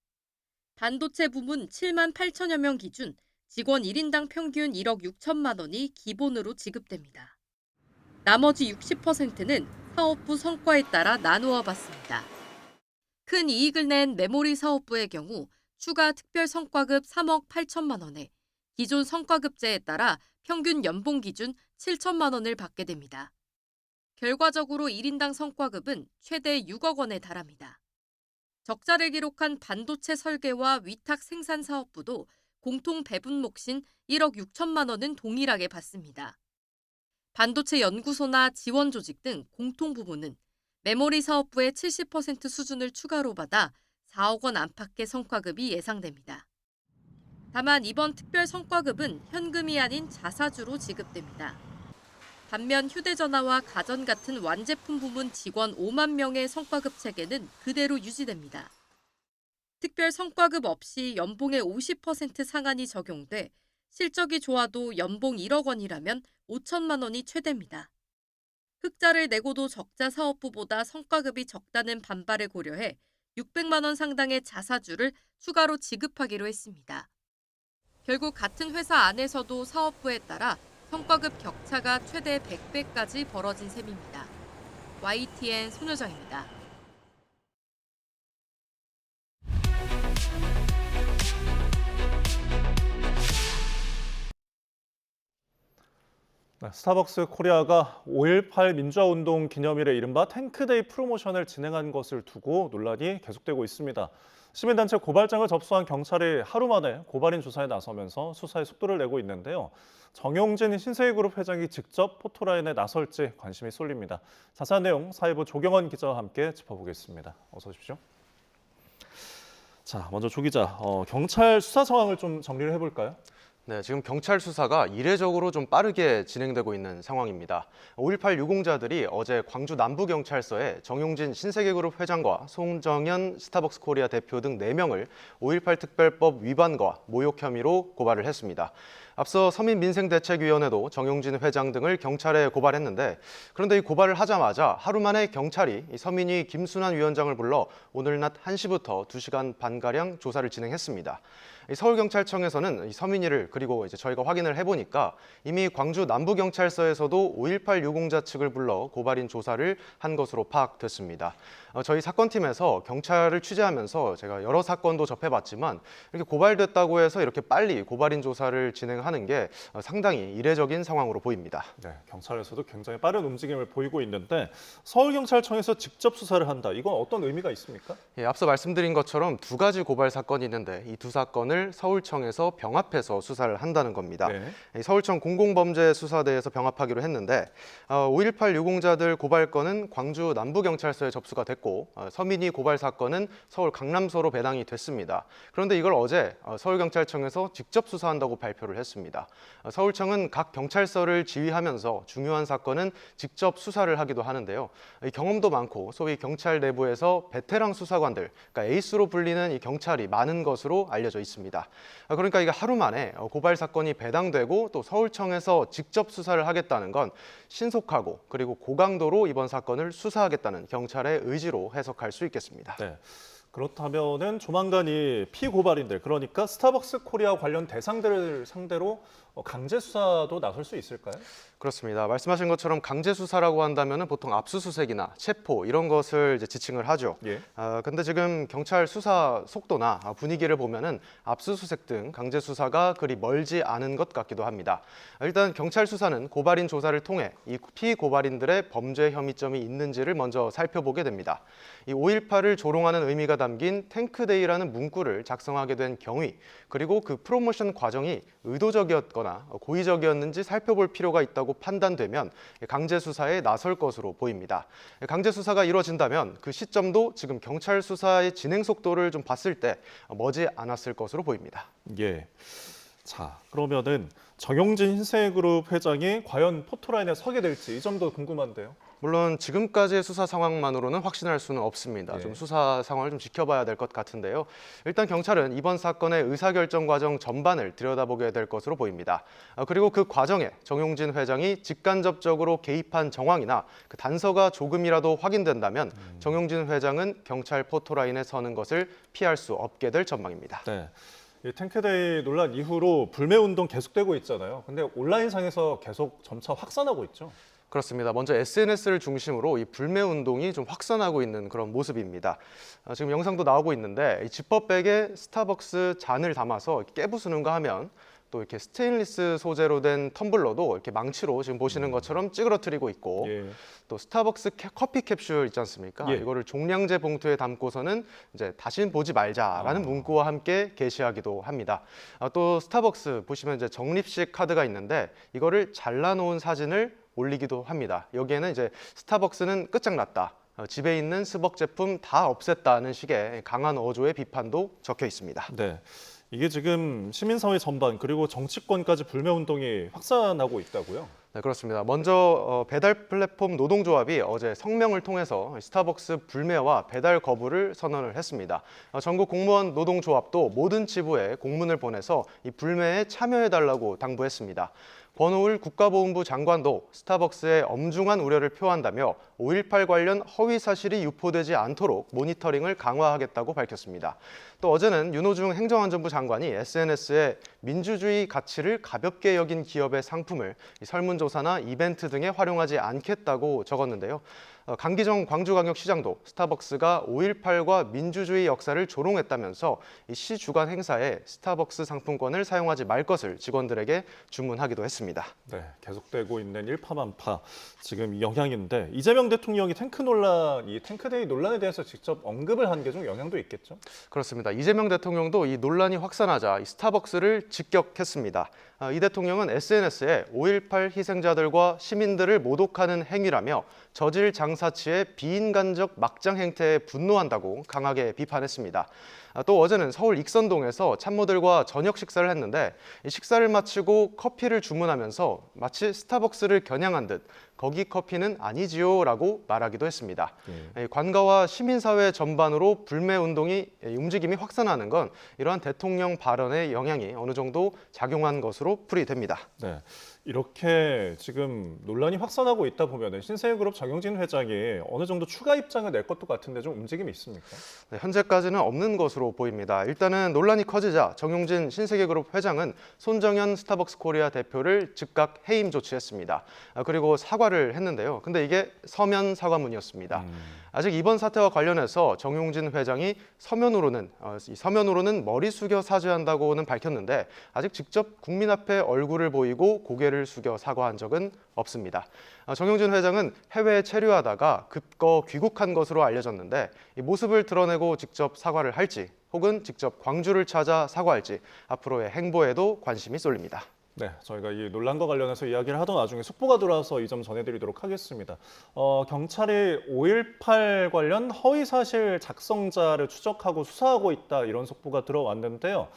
반도체 부문 7만 8천여 명 기준 직원 1인당 평균 1억 6천만 원이 기본으로 지급됩니다. 나머지 60%는 사업부 성과에 따라 나누어 받습니다. 큰 이익을 낸 메모리 사업부의 경우 추가 특별 성과급 3억 8천만 원에 기존 성과급제에 따라 평균 연봉 기준 7천만 원을 받게 됩니다. 결과적으로 1인당 성과급은 최대 6억 원에 달합니다. 적자를 기록한 반도체 설계와 위탁 생산 사업부도 공통 배분 몫인 1억 6천만 원은 동일하게 받습니다. 반도체 연구소나 지원 조직 등 공통 부문은 메모리 사업부의 70% 수준을 추가로 받아 4억 원 안팎의 성과급이 예상됩니다. 다만 이번 특별 성과급은 현금이 아닌 자사주로 지급됩니다. 반면 휴대전화와 가전 같은 완제품 부문 직원 5만 명의 성과급 체계는 그대로 유지됩니다. 특별 성과급 없이 연봉의 50% 상한이 적용돼 실적이 좋아도 연봉 1억 원이라면 5천만 원이 최대입니다. 흑자를 내고도 적자 사업부보다 성과급이 적다는 반발을 고려해 600만 원 상당의 자사주를 추가로 지급하기로 했습니다. 결국 같은 회사 안에서도 사업부에 따라 성과급 격차가 최대 100배까지 벌어진 셈입니다. YTN 손효정입니다. 네, 스타벅스 코리아가 5.18 민주화운동 기념일에 이른바 탱크데이 프로모션을 진행한 것을 두고 논란이 계속되고 있습니다. 시민단체 고발장을 접수한 경찰이 하루 만에 고발인 조사에 나서면서 수사에 속도를 내고 있는데요. 정용진 신세계그룹 회장이 직접 포토라인에 나설지 관심이 쏠립니다. 자세한 내용 사회부 조경원 기자와 함께 짚어보겠습니다. 어서 오십시오. 자, 먼저 조 기자, 경찰 수사 상황을 좀 정리를 해볼까요? 네, 지금 경찰 수사가 이례적으로 좀 빠르게 진행되고 있는 상황입니다. 5.18 유공자들이 어제 광주 남부경찰서에 정용진 신세계그룹 회장과 송정현 스타벅스 코리아 대표 등 4명을 5.18 특별법 위반과 모욕 혐의로 고발을 했습니다. 앞서 서민민생대책위원회도 정용진 회장 등을 경찰에 고발했는데, 그런데 이 고발을 하자마자 하루 만에 경찰이 서민위 김순환 위원장을 불러 오늘 낮 1시부터 2시간 반가량 조사를 진행했습니다. 서울경찰청에서는 서민위를 그리고 이제 저희가 확인을 해보니까 이미 광주 남부경찰서에서도 5.18 유공자 측을 불러 고발인 조사를 한 것으로 파악됐습니다. 저희 사건팀에서 경찰을 취재하면서 제가 여러 사건도 접해봤지만 이렇게 고발됐다고 해서 이렇게 빨리 고발인 조사를 진행하는 게 상당히 이례적인 상황으로 보입니다. 네, 경찰에서도 굉장히 빠른 움직임을 보이고 있는데 서울경찰청에서 직접 수사를 한다. 이건 어떤 의미가 있습니까? 예, 앞서 말씀드린 것처럼 2가지 고발 사건이 있는데 이 2사건을 서울청에서 병합해서 수사를 한다는 겁니다. 네. 서울청 공공범죄수사대에서 병합하기로 했는데 5.18 유공자들 고발 건은 광주 남부경찰서에 접수가 됐고 서민위 고발 사건은 서울 강남서로 배당이 됐습니다. 그런데 이걸 어제 서울경찰청에서 직접 수사한다고 발표를 했습니다. 서울청은 각 경찰서를 지휘하면서 중요한 사건은 직접 수사를 하기도 하는데요. 경험도 많고 소위 경찰 내부에서 베테랑 수사관들, 그러니까 에이스로 불리는 이 경찰이 많은 것으로 알려져 있습니다. 그러니까 이게 하루 만에 고발 사건이 배당되고 또 서울청에서 직접 수사를 하겠다는 건 신속하고 그리고 고강도로 이번 사건을 수사하겠다는 경찰의 의지로 해석할 수 있겠습니다. 네. 그렇다면은 조만간 이 피고발인들, 그러니까 스타벅스 코리아 관련 대상들을 상대로 강제 수사도 나설 수 있을까요? 그렇습니다. 말씀하신 것처럼 강제 수사라고 한다면 보통 압수수색이나 체포 이런 것을 이제 지칭을 하죠. 예. 근데 지금 경찰 수사 속도나 분위기를 보면은 압수수색 등 강제 수사가 그리 멀지 않은 것 같기도 합니다. 일단 경찰 수사는 고발인 조사를 통해 이 피고발인들의 범죄 혐의점이 있는지를 먼저 살펴보게 됩니다. 이 5.18을 조롱하는 의미가 담긴 탱크데이라는 문구를 작성하게 된 경위, 그리고 그 프로모션 과정이 의도적이었거나 고의적이었는지 살펴볼 필요가 있다고 판단되면 강제 수사에 나설 것으로 보입니다. 강제 수사가 이루어진다면 그 시점도 지금 경찰 수사의 진행 속도를 좀 봤을 때 머지 않았을 것으로 보입니다. 예. 자, 그러면은 정용진 신세계그룹 회장이 과연 포토라인에 서게 될지 이 점도 궁금한데요. 물론 지금까지의 수사 상황만으로는 확신할 수는 없습니다. 예. 좀 수사 상황을 좀 지켜봐야 될 것 같은데요. 일단 경찰은 이번 사건의 의사결정 과정 전반을 들여다보게 될 것으로 보입니다. 그리고 그 과정에 정용진 회장이 직간접적으로 개입한 정황이나 그 단서가 조금이라도 확인된다면 정용진 회장은 경찰 포토라인에 서는 것을 피할 수 없게 될 전망입니다. 네. 이 탱크데이 논란 이후로 불매운동 계속되고 있잖아요. 근데 온라인상에서 계속 점차 확산하고 있죠. 그렇습니다. 먼저 SNS를 중심으로 이 불매 운동이 좀 확산하고 있는 그런 모습입니다. 지금 영상도 나오고 있는데 이 지퍼백에 스타벅스 잔을 담아서 깨부수는가 하면 또 이렇게 스테인리스 소재로 된 텀블러도 이렇게 망치로 지금 보시는 것처럼 찌그러뜨리고 있고 또 스타벅스 커피 캡슐 있지 않습니까? 이거를 종량제 봉투에 담고서는 이제 다시는 보지 말자라는 문구와 함께 게시하기도 합니다. 또 스타벅스 보시면 이제 적립식 카드가 있는데 이거를 잘라놓은 사진을 올리기도 합니다. 여기에는 이제 스타벅스는 끝장났다. 집에 있는 스벅 제품 다 없앴다는 식의 강한 어조의 비판도 적혀 있습니다. 네. 이게 지금 시민사회 전반 그리고 정치권까지 불매운동이 확산하고 있다고요? 네, 그렇습니다. 먼저 배달 플랫폼 노동조합이 어제 성명을 통해서 스타벅스 불매와 배달 거부를 선언을 했습니다. 전국 공무원 노동조합도 모든 지부에 공문을 보내서 이 불매에 참여해달라고 당부했습니다. 권오을 국가보훈부 장관도 스타벅스의 엄중한 우려를 표한다며 5.18 관련 허위 사실이 유포되지 않도록 모니터링을 강화하겠다고 밝혔습니다. 또 어제는 윤호중 행정안전부 장관이 SNS에 민주주의 가치를 가볍게 여긴 기업의 상품을 설문조사나 이벤트 등에 활용하지 않겠다고 적었는데요. 강기정 광주광역시장도 스타벅스가 5.18과 민주주의 역사를 조롱했다면서 이 시 주간 행사에 스타벅스 상품권을 사용하지 말 것을 직원들에게 주문하기도 했습니다. 네, 계속되고 있는 일파만파 지금 이 영향인데 이재명 대통령이 이 탱크데이 논란에 대해서 직접 언급을 한 게 좀 영향도 있겠죠? 그렇습니다. 이재명 대통령도 이 논란이 확산하자 이 스타벅스를 직격했습니다. 이 대통령은 SNS에 5.18 희생자들과 시민들을 모독하는 행위라며 저질 장사치의 비인간적 막장 행태에 분노한다고 강하게 비판했습니다. 또 어제는 서울 익선동에서 참모들과 저녁 식사를 했는데 이 식사를 마치고 커피를 주문하면서 마치 스타벅스를 겨냥한 듯 거기 커피는 아니지요 라고 말하기도 했습니다. 관가와 시민사회 전반으로 불매 움직임이 확산하는 건 이러한 대통령 발언의 영향이 어느 정도 작용한 것으로 풀이됩니다. 네. 이렇게 지금 논란이 확산하고 있다 보면 신세계그룹 정용진 회장이 어느 정도 추가 입장을 낼 것도 같은데 좀 움직임이 있습니까? 네, 현재까지는 없는 것으로 보입니다. 일단은 논란이 커지자 정용진 신세계그룹 회장은 손정현 스타벅스 코리아 대표를 즉각 해임 조치했습니다. 그리고 사과를 했는데요. 근데 이게 서면 사과문이었습니다. 아직 이번 사태와 관련해서 정용진 회장이 서면으로는 머리 숙여 사죄한다고는 밝혔는데 아직 직접 국민 앞에 얼굴을 보이고 고개를 숙여 사과한 적은 없습니다. 정용진 회장은 해외에 체류하다가 급거 귀국한 것으로 알려졌는데 이 모습을 드러내고 직접 사과를 할지 혹은 직접 광주를 찾아 사과할지 앞으로의 행보에도 관심이 쏠립니다. 네, 저희가 이 논란과 관련해서 이야기를 하던 와중에 속보가 들어와서 이 점 전해드리도록 하겠습니다. 경찰이 5.18 관련 허위사실 작성자를 추적하고 수사하고 있다 이런 속보가 들어왔는데요.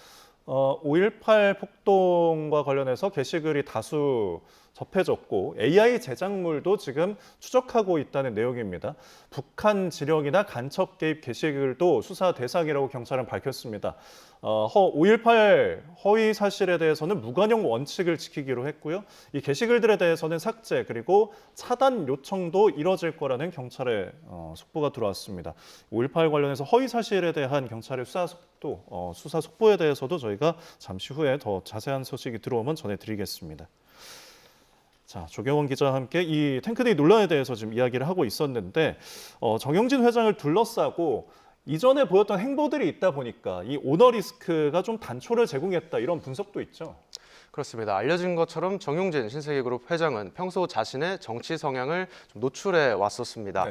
5.18 폭동과 관련해서 게시글이 다수 접해졌고 AI 제작물도 지금 추적하고 있다는 내용입니다. 북한 지령이나 간첩 개입 게시글도 수사 대상이라고 경찰은 밝혔습니다. 5.18 허위 사실에 대해서는 무관용 원칙을 지키기로 했고요. 이 게시글들에 대해서는 삭제 그리고 차단 요청도 이뤄질 거라는 경찰의 속보가 들어왔습니다. 5.18 관련해서 허위 사실에 대한 경찰의 수사 속보에 대해서도 저희가 잠시 후에 더 자세한 소식이 들어오면 전해드리겠습니다. 자, 조경원 기자와 함께 이 탱크데이 논란에 대해서 지금 이야기를 하고 있었는데 정용진 회장을 둘러싸고 이전에 보였던 행보들이 있다 보니까 이 오너 리스크가 좀 단초를 제공했다 이런 분석도 있죠. 그렇습니다. 알려진 것처럼 정용진 신세계그룹 회장은 평소 자신의 정치 성향을 좀 노출해 왔었습니다.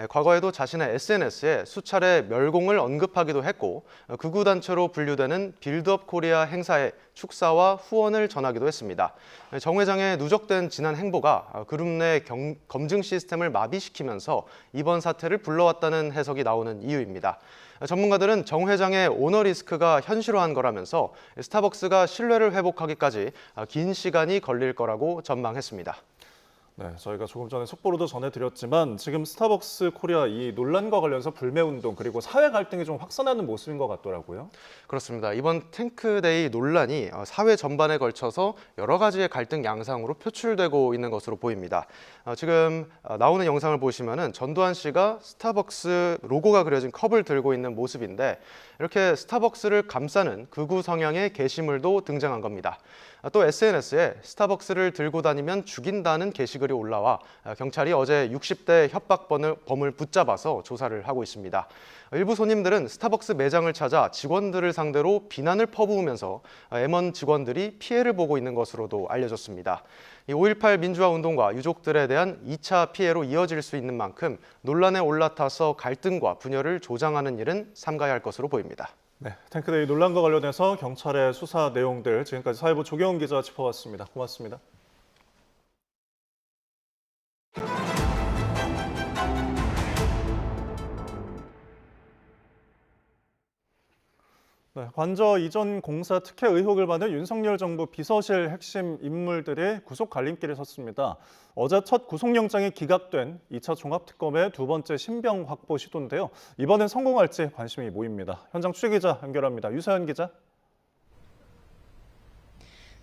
과거에도 자신의 SNS에 수차례 멸공을 언급하기도 했고 극우단체로 분류되는 빌드업 코리아 행사에 축사와 후원을 전하기도 했습니다. 정 회장의 누적된 지난 행보가 그룹 내 검증 시스템을 마비시키면서 이번 사태를 불러왔다는 해석이 나오는 이유입니다. 전문가들은 정 회장의 오너 리스크가 현실화한 거라면서 스타벅스가 신뢰를 회복하기까지 긴 시간이 걸릴 거라고 전망했습니다. 네, 저희가 조금 전에 속보로도 전해드렸지만 지금 스타벅스 코리아 이 논란과 관련해서 불매운동 그리고 사회 갈등이 좀 확산하는 모습인 것 같더라고요. 그렇습니다. 이번 탱크데이 논란이 사회 전반에 걸쳐서 여러 가지의 갈등 양상으로 표출되고 있는 것으로 보입니다. 지금 나오는 영상을 보시면은 전두환 씨가 스타벅스 로고가 그려진 컵을 들고 있는 모습인데 이렇게 스타벅스를 감싸는 극우 성향의 게시물도 등장한 겁니다. 또 SNS에 스타벅스를 들고 다니면 죽인다는 게시글이 올라와 경찰이 어제 60대 협박범을 붙잡아서 조사를 하고 있습니다. 일부 손님들은 스타벅스 매장을 찾아 직원들을 상대로 비난을 퍼부으면서 M1 직원들이 피해를 보고 있는 것으로도 알려졌습니다. 이 5.18 민주화 운동과 유족들에 대한 2차 피해로 이어질 수 있는 만큼 논란에 올라타서 갈등과 분열을 조장하는 일은 삼가야 할 것으로 보입니다. 네, 탱크데이 논란과 관련해서 경찰의 수사 내용들 지금까지 사회부 조경훈 기자가 짚어봤습니다. 고맙습니다. 네, 관저 이전 공사 특혜 의혹을 받은 윤석열 정부 비서실 핵심 인물들이 구속 갈림길에 섰습니다. 어제 첫 구속영장이 기각된 2차 종합특검의 두 번째 신병 확보 시도인데요. 이번엔 성공할지 관심이 모입니다. 현장 취재기자 연결합니다. 유서연 기자.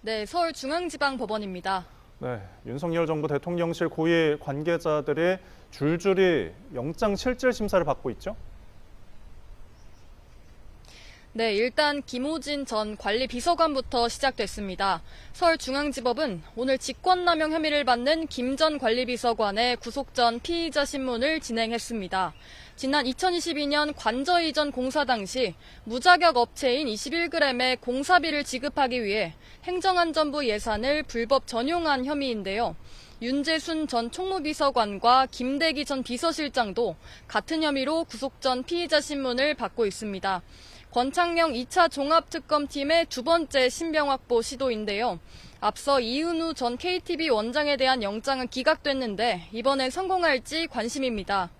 네, 서울중앙지방법원입니다. 네, 윤석열 정부 대통령실 고위 관계자들이 줄줄이 영장 실질 심사를 받고 있죠? 네, 일단 김호진 전 관리비서관부터 시작됐습니다. 서울중앙지법은 오늘 직권남용 혐의를 받는 김 전 관리비서관의 구속 전 피의자 신문을 진행했습니다. 지난 2022년 관저 이전 공사 당시 무자격 업체인 21g의 공사비를 지급하기 위해 행정안전부 예산을 불법 전용한 혐의인데요. 윤재순 전 총무비서관과 김대기 전 비서실장도 같은 혐의로 구속 전 피의자 신문을 받고 있습니다. 권창영 2차 종합특검팀의 두 번째 신병 확보 시도인데요. 앞서 이은우 전 KTB 원장에 대한 영장은 기각됐는데 이번엔 성공할지 관심입니다.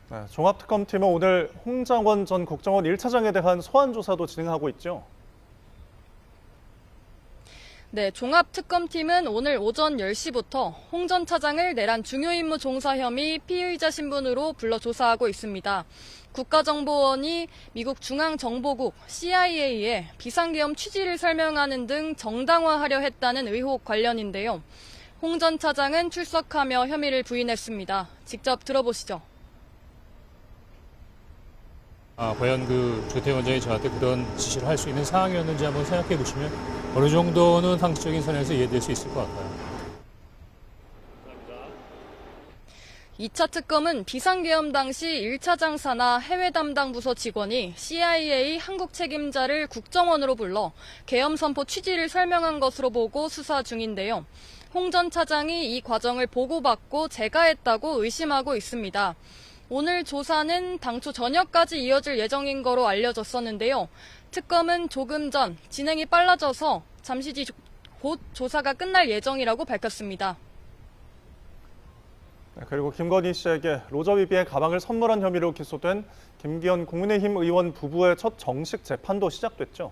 네, 종합특검팀은 오늘 홍장원 전 국정원 1차장에 대한 소환 조사도 진행하고 있죠. 네, 종합특검팀은 오늘 오전 10시부터 홍 전 차장을 내란 중요임무 종사 혐의 피의자 신분으로 불러 조사하고 있습니다. 국가정보원이 미국 중앙정보국 CIA에 비상계엄 취지를 설명하는 등 정당화하려 했다는 의혹 관련인데요. 홍 전 차장은 출석하며 혐의를 부인했습니다. 직접 들어보시죠. 과연 그 조태원 원장이 저한테 그런 지시를 할 수 있는 상황이었는지 한번 생각해 보시면 어느 정도는 상식적인 선에서 이해될 수 있을 것 같아요. 2차 특검은 비상계엄 당시 1차장 산하 해외 담당 부서 직원이 CIA 한국 책임자를 국정원으로 불러 계엄 선포 취지를 설명한 것으로 보고 수사 중인데요. 홍 전 차장이 이 과정을 보고받고 재가했다고 의심하고 있습니다. 오늘 조사는 당초 저녁까지 이어질 예정인 거로 알려졌었는데요. 특검은 조금 전 진행이 빨라져서 잠시 뒤 곧 조사가 끝날 예정이라고 밝혔습니다. 네, 그리고 김건희 씨에게 로저비비의 가방을 선물한 혐의로 기소된 김기현 국민의힘 의원 부부의 첫 정식 재판도 시작됐죠.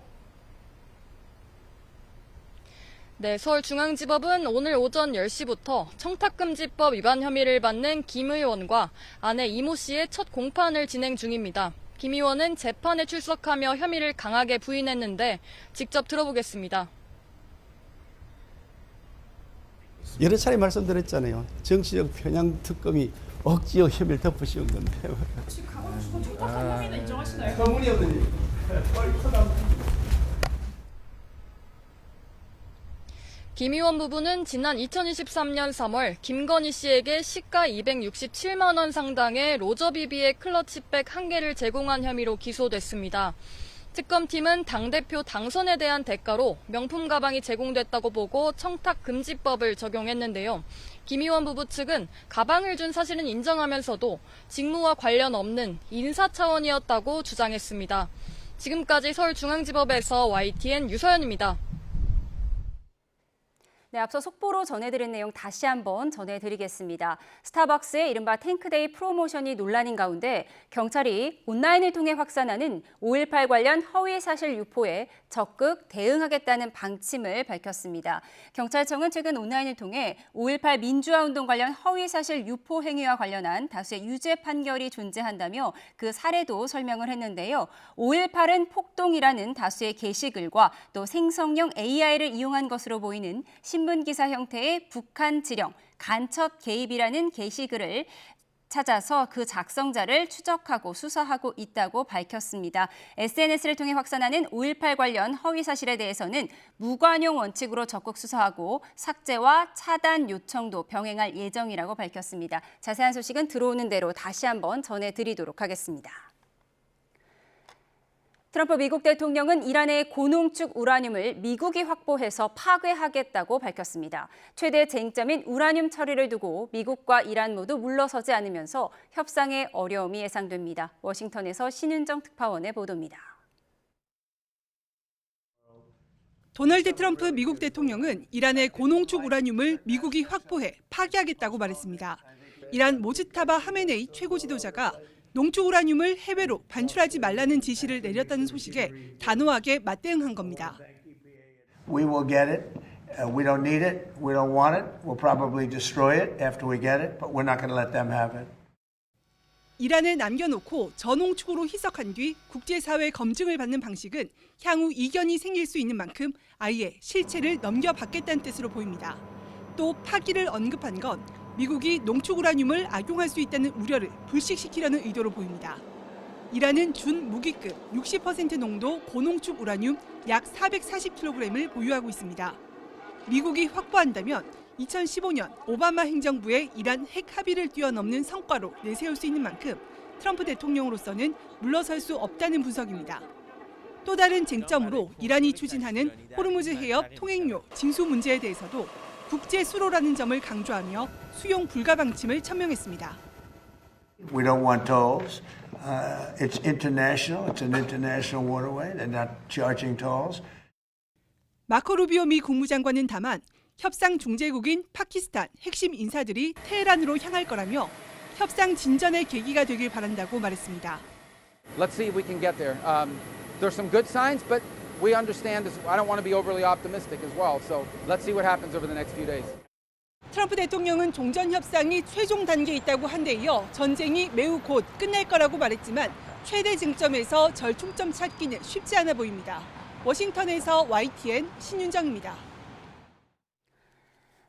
네, 서울중앙지법은 오늘 오전 10시부터 청탁금지법 위반 혐의를 받는 김 의원과 아내 이모 씨의 첫 공판을 진행 중입니다. 김 의원은 재판에 출석하며 혐의를 강하게 부인했는데 직접 들어보겠습니다. 여러 차례 말씀드렸잖아요. 정치적 편향 특검이 억지로 혐의를 덮으시는 건데. 지금 강원 주고 청탁한 혐의는 인정하시나요? 정문희 의원님. 김 의원 부부는 지난 2023년 3월 김건희 씨에게 시가 267만 원 상당의 로저비비의 클러치백 1개를 제공한 혐의로 기소됐습니다. 특검팀은 당대표 당선에 대한 대가로 명품 가방이 제공됐다고 보고 청탁금지법을 적용했는데요. 김 의원 부부 측은 가방을 준 사실은 인정하면서도 직무와 관련 없는 인사 차원이었다고 주장했습니다. 지금까지 서울중앙지법에서 YTN 유서연입니다. 네, 앞서 속보로 전해드린 내용 다시 한번 전해드리겠습니다. 스타벅스의 이른바 탱크데이 프로모션이 논란인 가운데 경찰이 온라인을 통해 확산하는 5.18 관련 허위 사실 유포에 적극 대응하겠다는 방침을 밝혔습니다. 경찰청은 최근 온라인을 통해 5.18 민주화운동 관련 허위 사실 유포 행위와 관련한 다수의 유죄 판결이 존재한다며 그 사례도 설명을 했는데요. 5.18은 폭동이라는 다수의 게시글과 또 생성형 AI를 이용한 것으로 보이는 신문기사 형태의 북한 지령, 간첩 개입이라는 게시글을 찾아서 그 작성자를 추적하고 수사하고 있다고 밝혔습니다. SNS를 통해 확산하는 5.18 관련 허위 사실에 대해서는 무관용 원칙으로 적극 수사하고 삭제와 차단 요청도 병행할 예정이라고 밝혔습니다. 자세한 소식은 들어오는 대로 다시 한번 전해드리도록 하겠습니다. 트럼프 미국 대통령은 이란의 고농축 우라늄을 미국이 확보해서 파괴하겠다고 밝혔습니다. 최대 쟁점인 우라늄 처리를 두고 미국과 이란 모두 물러서지 않으면서 협상에 어려움이 예상됩니다. 워싱턴에서 신윤정 특파원의 보도입니다. 도널드 트럼프 미국 대통령은 이란의 고농축 우라늄을 미국이 확보해 파괴하겠다고 말했습니다. 이란 모즈타바 하메네이 최고 지도자가 농축 우라늄을 해외로 반출하지 말라는 지시를 내렸다는 소식에 단호하게 맞대응한 겁니다. We will get it. We don't need it. We don't want it. We'll probably destroy it after we get it, but we're not going to let them have it. 이란을 남겨놓고 저농축으로 희석한 뒤 국제사회 검증을 받는 방식은 향후 이견이 생길 수 있는 만큼 아예 실체를 넘겨받겠다는 뜻으로 보입니다. 또 파기를 언급한 건 미국이 농축 우라늄을 악용할 수 있다는 우려를 불식시키려는 의도로 보입니다. 이란은 준무기급 60% 농도 고농축 우라늄 약 440kg을 보유하고 있습니다. 미국이 확보한다면 2015년 오바마 행정부의 이란 핵 합의를 뛰어넘는 성과로 내세울 수 있는 만큼 트럼프 대통령으로서는 물러설 수 없다는 분석입니다. 또 다른 쟁점으로 이란이 추진하는 호르무즈 해협 통행료 징수 문제에 대해서도 국제 수로라는 점을 강조하며 수용 불가 방침을 천명했습니다. We don't want tolls. It's international. It's an international waterway. They're not charging tolls. 마코 루비오 미 국무장관은 다만 협상 중재국인 파키스탄 핵심 인사들이 테헤란으로 향할 거라며 협상 진전의 계기가 되길 바란다고 말했습니다. Let's see if we can get there. There's some good signs, but we understand this. I don't want to be overly optimistic as well. So let's see what happens over the next few days. 트럼프 대통령은 종전 협상이 최종 단계에 있다고 한 데 이어 전쟁이 매우 곧 끝날 거라고 말했지만 최대 쟁점에서 절충점 찾기는 쉽지 않아 보입니다. 워싱턴에서 YTN 신윤정입니다.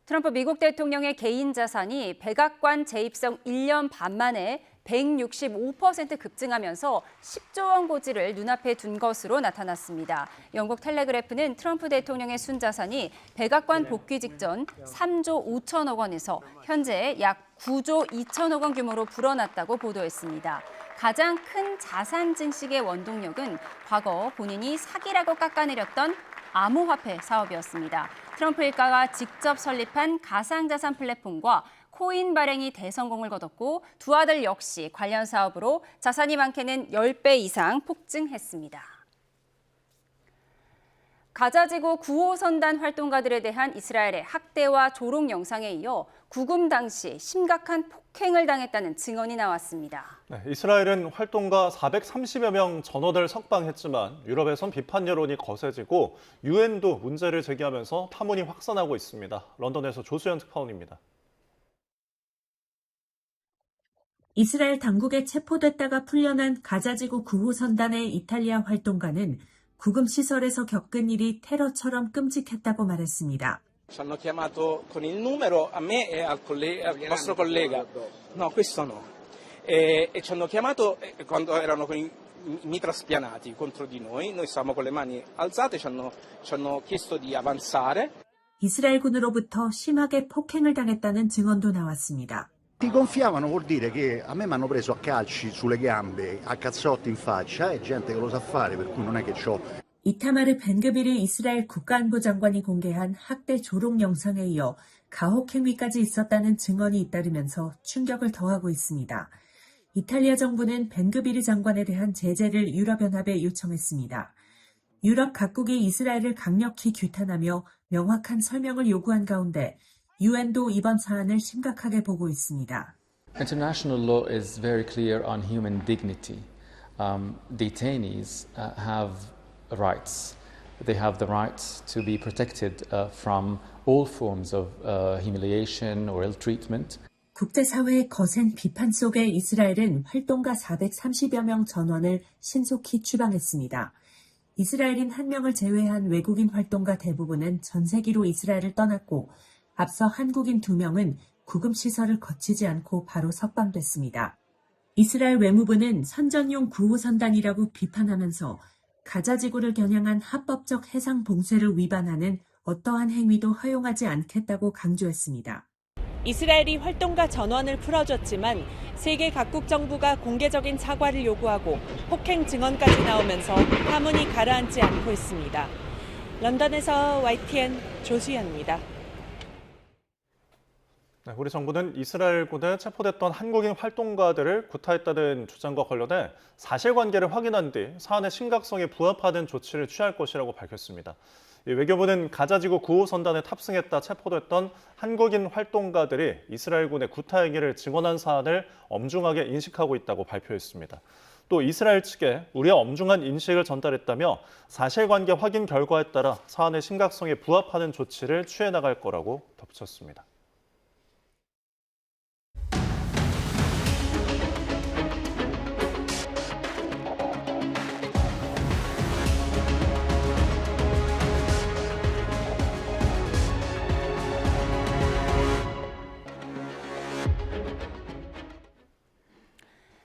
트럼프 미국 대통령의 개인 자산이 백악관 재입성 1년 반 만에 165% 급증하면서 10조 원 고지를 눈앞에 둔 것으로 나타났습니다. 영국 텔레그래프는 트럼프 대통령의 순자산이 백악관 복귀 직전 3조 5천억 원에서 현재 약 9조 2천억 원 규모로 불어났다고 보도했습니다. 가장 큰 자산 증식의 원동력은 과거 본인이 사기라고 깎아내렸던 암호화폐 사업이었습니다. 트럼프 일가가 직접 설립한 가상자산 플랫폼과 코인 발행이 대성공을 거뒀고 두 아들 역시 관련 사업으로 자산이 많게는 10배 이상 폭증했습니다. 가자지구 구호선단 활동가들에 대한 이스라엘의 학대와 조롱 영상에 이어 구금 당시 심각한 폭행을 당했다는 증언이 나왔습니다. 네, 이스라엘은 활동가 430여 명 전원을 석방했지만 유럽에선 비판 여론이 거세지고 유엔도 문제를 제기하면서 파문이 확산하고 있습니다. 런던에서 조수연 특파원입니다. 이스라엘 당국에 체포됐다가 풀려난 가자지구 구호선단의 이탈리아 활동가는 구금시설에서 겪은 일이 테러처럼 끔찍했다고 말했습니다. Ci hanno chiamato con il numero a me e al vostro collega. No, questo no. E ci hanno chiamato quando erano con i mitra spianati contro di noi. Noi stavamo con le mani alzate, ci hanno chiesto di avanzare. 이스라엘군으로부터 심하게 폭행을 당했다는 증언도 나왔습니다. Ti gonfiavano vuol dire che a me mi hanno preso a calci sulle gambe, a cazzotti in faccia, è gente che lo sa fare, per cui non è che c'ho. 이타마르 벤그비르 이스라엘 국가안보 장관이 공개한 학대 조롱 영상에 이어 가혹 행위까지 있었다는 증언이 잇따르면서 충격을 더하고 있습니다. 이탈리아 정부는 벤그비르 장관에 대한 제재를 유럽연합에 요청했습니다. 유럽 각국이 이스라엘을 강력히 규탄하며 명확한 설명을 요구한 가운데 유엔도 이번 사안을 심각하게 보고 있습니다. International law is very clear on human dignity. Detainees have rights. They have the right to be protected from all forms of humiliation or ill treatment. 국제사회의 거센 비판 속에 이스라엘은 활동가 430여 명 전원을 신속히 추방했습니다. 이스라엘인 1명을 제외한 외국인 활동가 대부분은 전세기로 이스라엘을 떠났고 앞서 한국인 2명은 구금시설을 거치지 않고 바로 석방됐습니다. 이스라엘 외무부는 선전용 구호선단이라고 비판하면서 가자지구를 겨냥한 합법적 해상 봉쇄를 위반하는 어떠한 행위도 허용하지 않겠다고 강조했습니다. 이스라엘이 활동가 전원을 풀어줬지만 세계 각국 정부가 공개적인 사과를 요구하고 폭행 증언까지 나오면서 파문이 가라앉지 않고 있습니다. 런던에서 YTN 조수연입니다. 네, 우리 정부는 이스라엘군에 체포됐던 한국인 활동가들을 구타했다는 주장과 관련해 사실관계를 확인한 뒤 사안의 심각성에 부합하는 조치를 취할 것이라고 밝혔습니다. 외교부는 가자지구 9호 선단에 탑승했다 체포됐던 한국인 활동가들이 이스라엘군의 구타 행위를 증언한 사안을 엄중하게 인식하고 있다고 발표했습니다. 또 이스라엘 측에 우리의 엄중한 인식을 전달했다며 사실관계 확인 결과에 따라 사안의 심각성에 부합하는 조치를 취해 나갈 거라고 덧붙였습니다.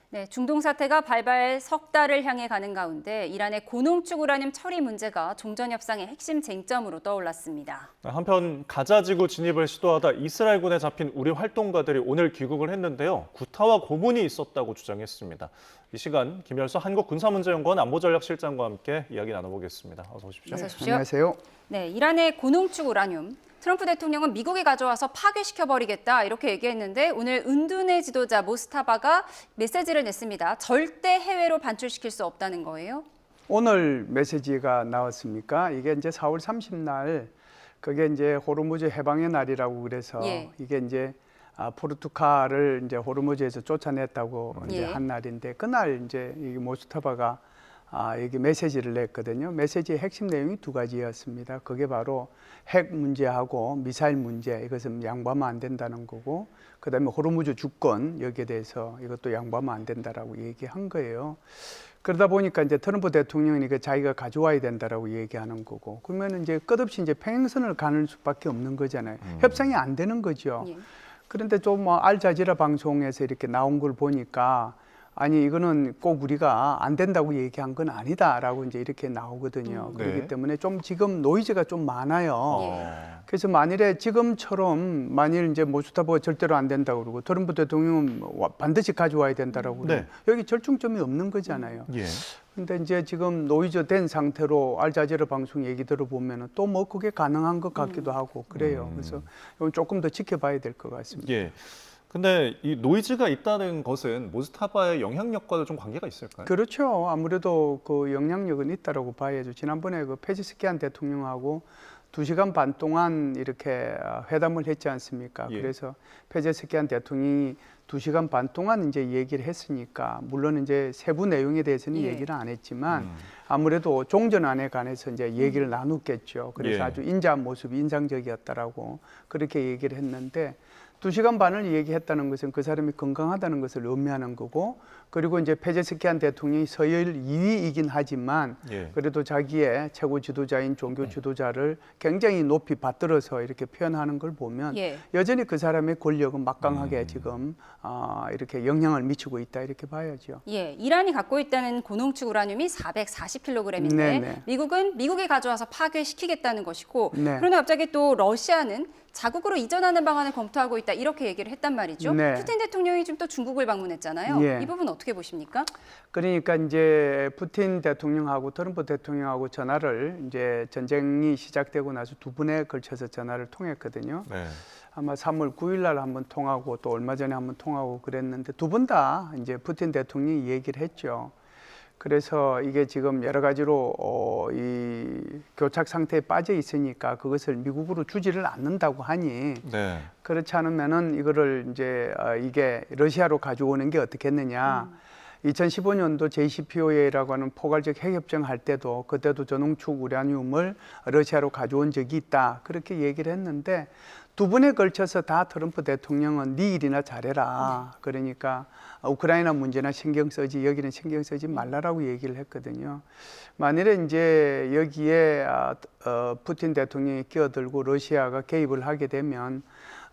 네, 중동 사태가 발발 석 달을 향해 가는 가운데 이란의 고농축 우라늄 처리 문제가 종전 협상의 핵심 쟁점으로 떠올랐습니다. 한편 가자지구 진입을 시도하다 이스라엘군에 잡힌 우리 활동가들이 오늘 귀국을 했는데요. 구타와 고문이 있었다고 주장했습니다. 이 시간 김열서 한국군사문제연구원 안보전략실장과 함께 이야기 나눠보겠습니다. 어서 오십시오. 어서 오십시오. 안녕하세요. 네, 이란의 고농축 우라늄. 트럼프 대통령은 미국이 가져와서 파괴시켜버리겠다 이렇게 얘기했는데 오늘 은둔의 지도자 모스타바가 메시지를 냈습니다. 절대 해외로 반출시킬 수 없다는 거예요? 오늘 메시지가 나왔습니까? 이게 이제 4월 30날 그게 이제 호르무즈 해방의 날이라고 그래서 이게 이제 포르투갈을 이제 호르무즈에서 쫓아냈다고 이제 한 날인데 그날 이제 이 모스타바가 여기 메시지를 냈거든요. 메시지의 핵심 내용이 2가지였습니다. 그게 바로 핵 문제하고 미사일 문제, 이것은 양보하면 안 된다는 거고, 그다음에 호르무즈 주권 여기에 대해서 이것도 양보하면 안 된다라고 얘기한 거예요. 그러다 보니까 이제 트럼프 대통령은 이거 자기가 가져와야 된다라고 얘기하는 거고, 그러면 이제 끝없이 이제 평행선을 가는 수밖에 없는 거잖아요. 협상이 안 되는 거죠. 그런데 좀 뭐 알자지라 방송에서 이렇게 나온 걸 보니까 아니 이거는 꼭 우리가 안 된다고 얘기한 건 아니다라고 이제 이렇게 나오거든요. 그렇기 때문에 좀 지금 노이즈가 좀 많아요. 그래서 만일에 지금처럼 만일 이제 모스타바가 절대로 안 된다고 그러고 트럼프 대통령은 반드시 가져와야 된다라고 그러면 여기 절충점이 없는 거잖아요. 근데 이제 지금 노이즈 된 상태로 알자지라 방송 얘기 들어보면은 또 뭐 그게 가능한 것 같기도 하고 그래요. 그래서 이건 조금 더 지켜봐야 될 것 같습니다. 근데 이 노이즈가 있다는 것은 모스타바의 영향력과도 좀 관계가 있을까요? 그렇죠. 아무래도 그 영향력은 있다라고 봐야죠. 지난번에 그 페제스키안 대통령하고 2시간 반 동안 이렇게 회담을 했지 않습니까? 그래서 페제스키안 대통령이 2시간 반 동안 이제 얘기를 했으니까 물론 이제 세부 내용에 대해서는 얘기를 안 했지만 아무래도 종전안에 관해서 이제 얘기를 나눴겠죠. 그래서 아주 인자한 모습이 인상적이었다라고 그렇게 얘기를 했는데 2시간 반을 얘기했다는 것은 그 사람이 건강하다는 것을 의미하는 거고, 그리고 이제 페제스키안 대통령이 서열 2위이긴 하지만 그래도 자기의 최고 지도자인 종교 지도자를 굉장히 높이 받들어서 이렇게 표현하는 걸 보면 여전히 그 사람의 권력은 막강하게 지금 이렇게 영향을 미치고 있다 이렇게 봐야죠. 이란이 갖고 있다는 고농축 우라늄이 440kg인데 미국은 미국이 가져와서 파괴시키겠다는 것이고 그런데 갑자기 또 러시아는 자국으로 이전하는 방안을 검토하고 있다 이렇게 얘기를 했단 말이죠. 푸틴 대통령이 지금 또 중국을 방문했잖아요. 이 부분 어떻게 보십니까? 그러니까 이제 푸틴 대통령하고 트럼프 대통령하고 전화를 이제 전쟁이 시작되고 나서 2번에 걸쳐서 전화를 통했거든요. 아마 3월 9일 날 한번 통하고 또 얼마 전에 한번 통하고 그랬는데 2번 다 이제 푸틴 대통령이 얘기를 했죠. 그래서 이게 지금 여러 가지로 이 교착 상태에 빠져 있으니까 그것을 미국으로 주지를 않는다고 하니 네. 그렇지 않으면은 이거를 이제 이게 러시아로 가져오는 게 어떻겠느냐. 2015년도 JCPOA라고 하는 포괄적 핵협정 할 때도 그때도 전홍축 우라늄을 러시아로 가져온 적이 있다. 그렇게 얘기를 했는데 두 번에 걸쳐서 다 트럼프 대통령은 네 일이나 잘해라. 그러니까 우크라이나 문제나 신경 쓰지 여기는 신경 쓰지 말라라고 얘기를 했거든요. 만일에 이제 여기에 푸틴 대통령이 끼어들고 러시아가 개입을 하게 되면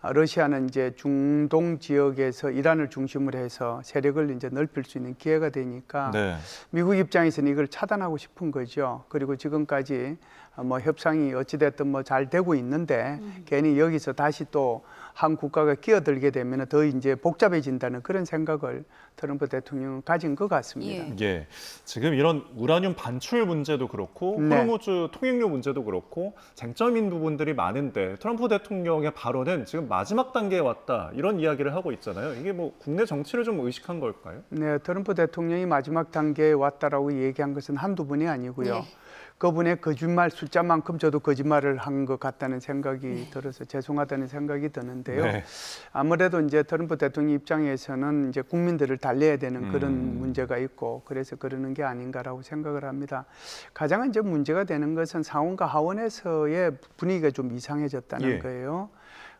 러시아는 이제 중동 지역에서 이란을 중심으로 해서 세력을 이제 넓힐 수 있는 기회가 되니까 네. 미국 입장에서는 이걸 차단하고 싶은 거죠. 그리고 지금까지 뭐 협상이 어찌됐든 뭐 잘 되고 있는데 괜히 여기서 다시 또 한 국가가 끼어들게 되면 더 이제 복잡해진다는 그런 생각을 트럼프 대통령은 가진 것 같습니다. 예. 지금 이런 우라늄 반출 문제도 그렇고 네. 호르무즈 통행료 문제도 그렇고 쟁점인 부분들이 많은데 트럼프 대통령의 발언은 지금 마지막 단계에 왔다 이런 이야기를 하고 있잖아요. 이게 뭐 국내 정치를 좀 의식한 걸까요? 네, 트럼프 대통령이 마지막 단계에 왔다라고 얘기한 것은 한두 번이 아니고요. 네. 그분의 거짓말 숫자만큼 저도 거짓말을 한 것 같다는 생각이 들어서 죄송하다는 생각이 드는데요. 네. 아무래도 이제 트럼프 대통령 입장에서는 이제 국민들을 달래야 되는 그런 문제가 있고 그래서 그러는 게 아닌가라고 생각을 합니다. 가장 이제 문제가 되는 것은 상원과 하원에서의 분위기가 좀 이상해졌다는 거예요.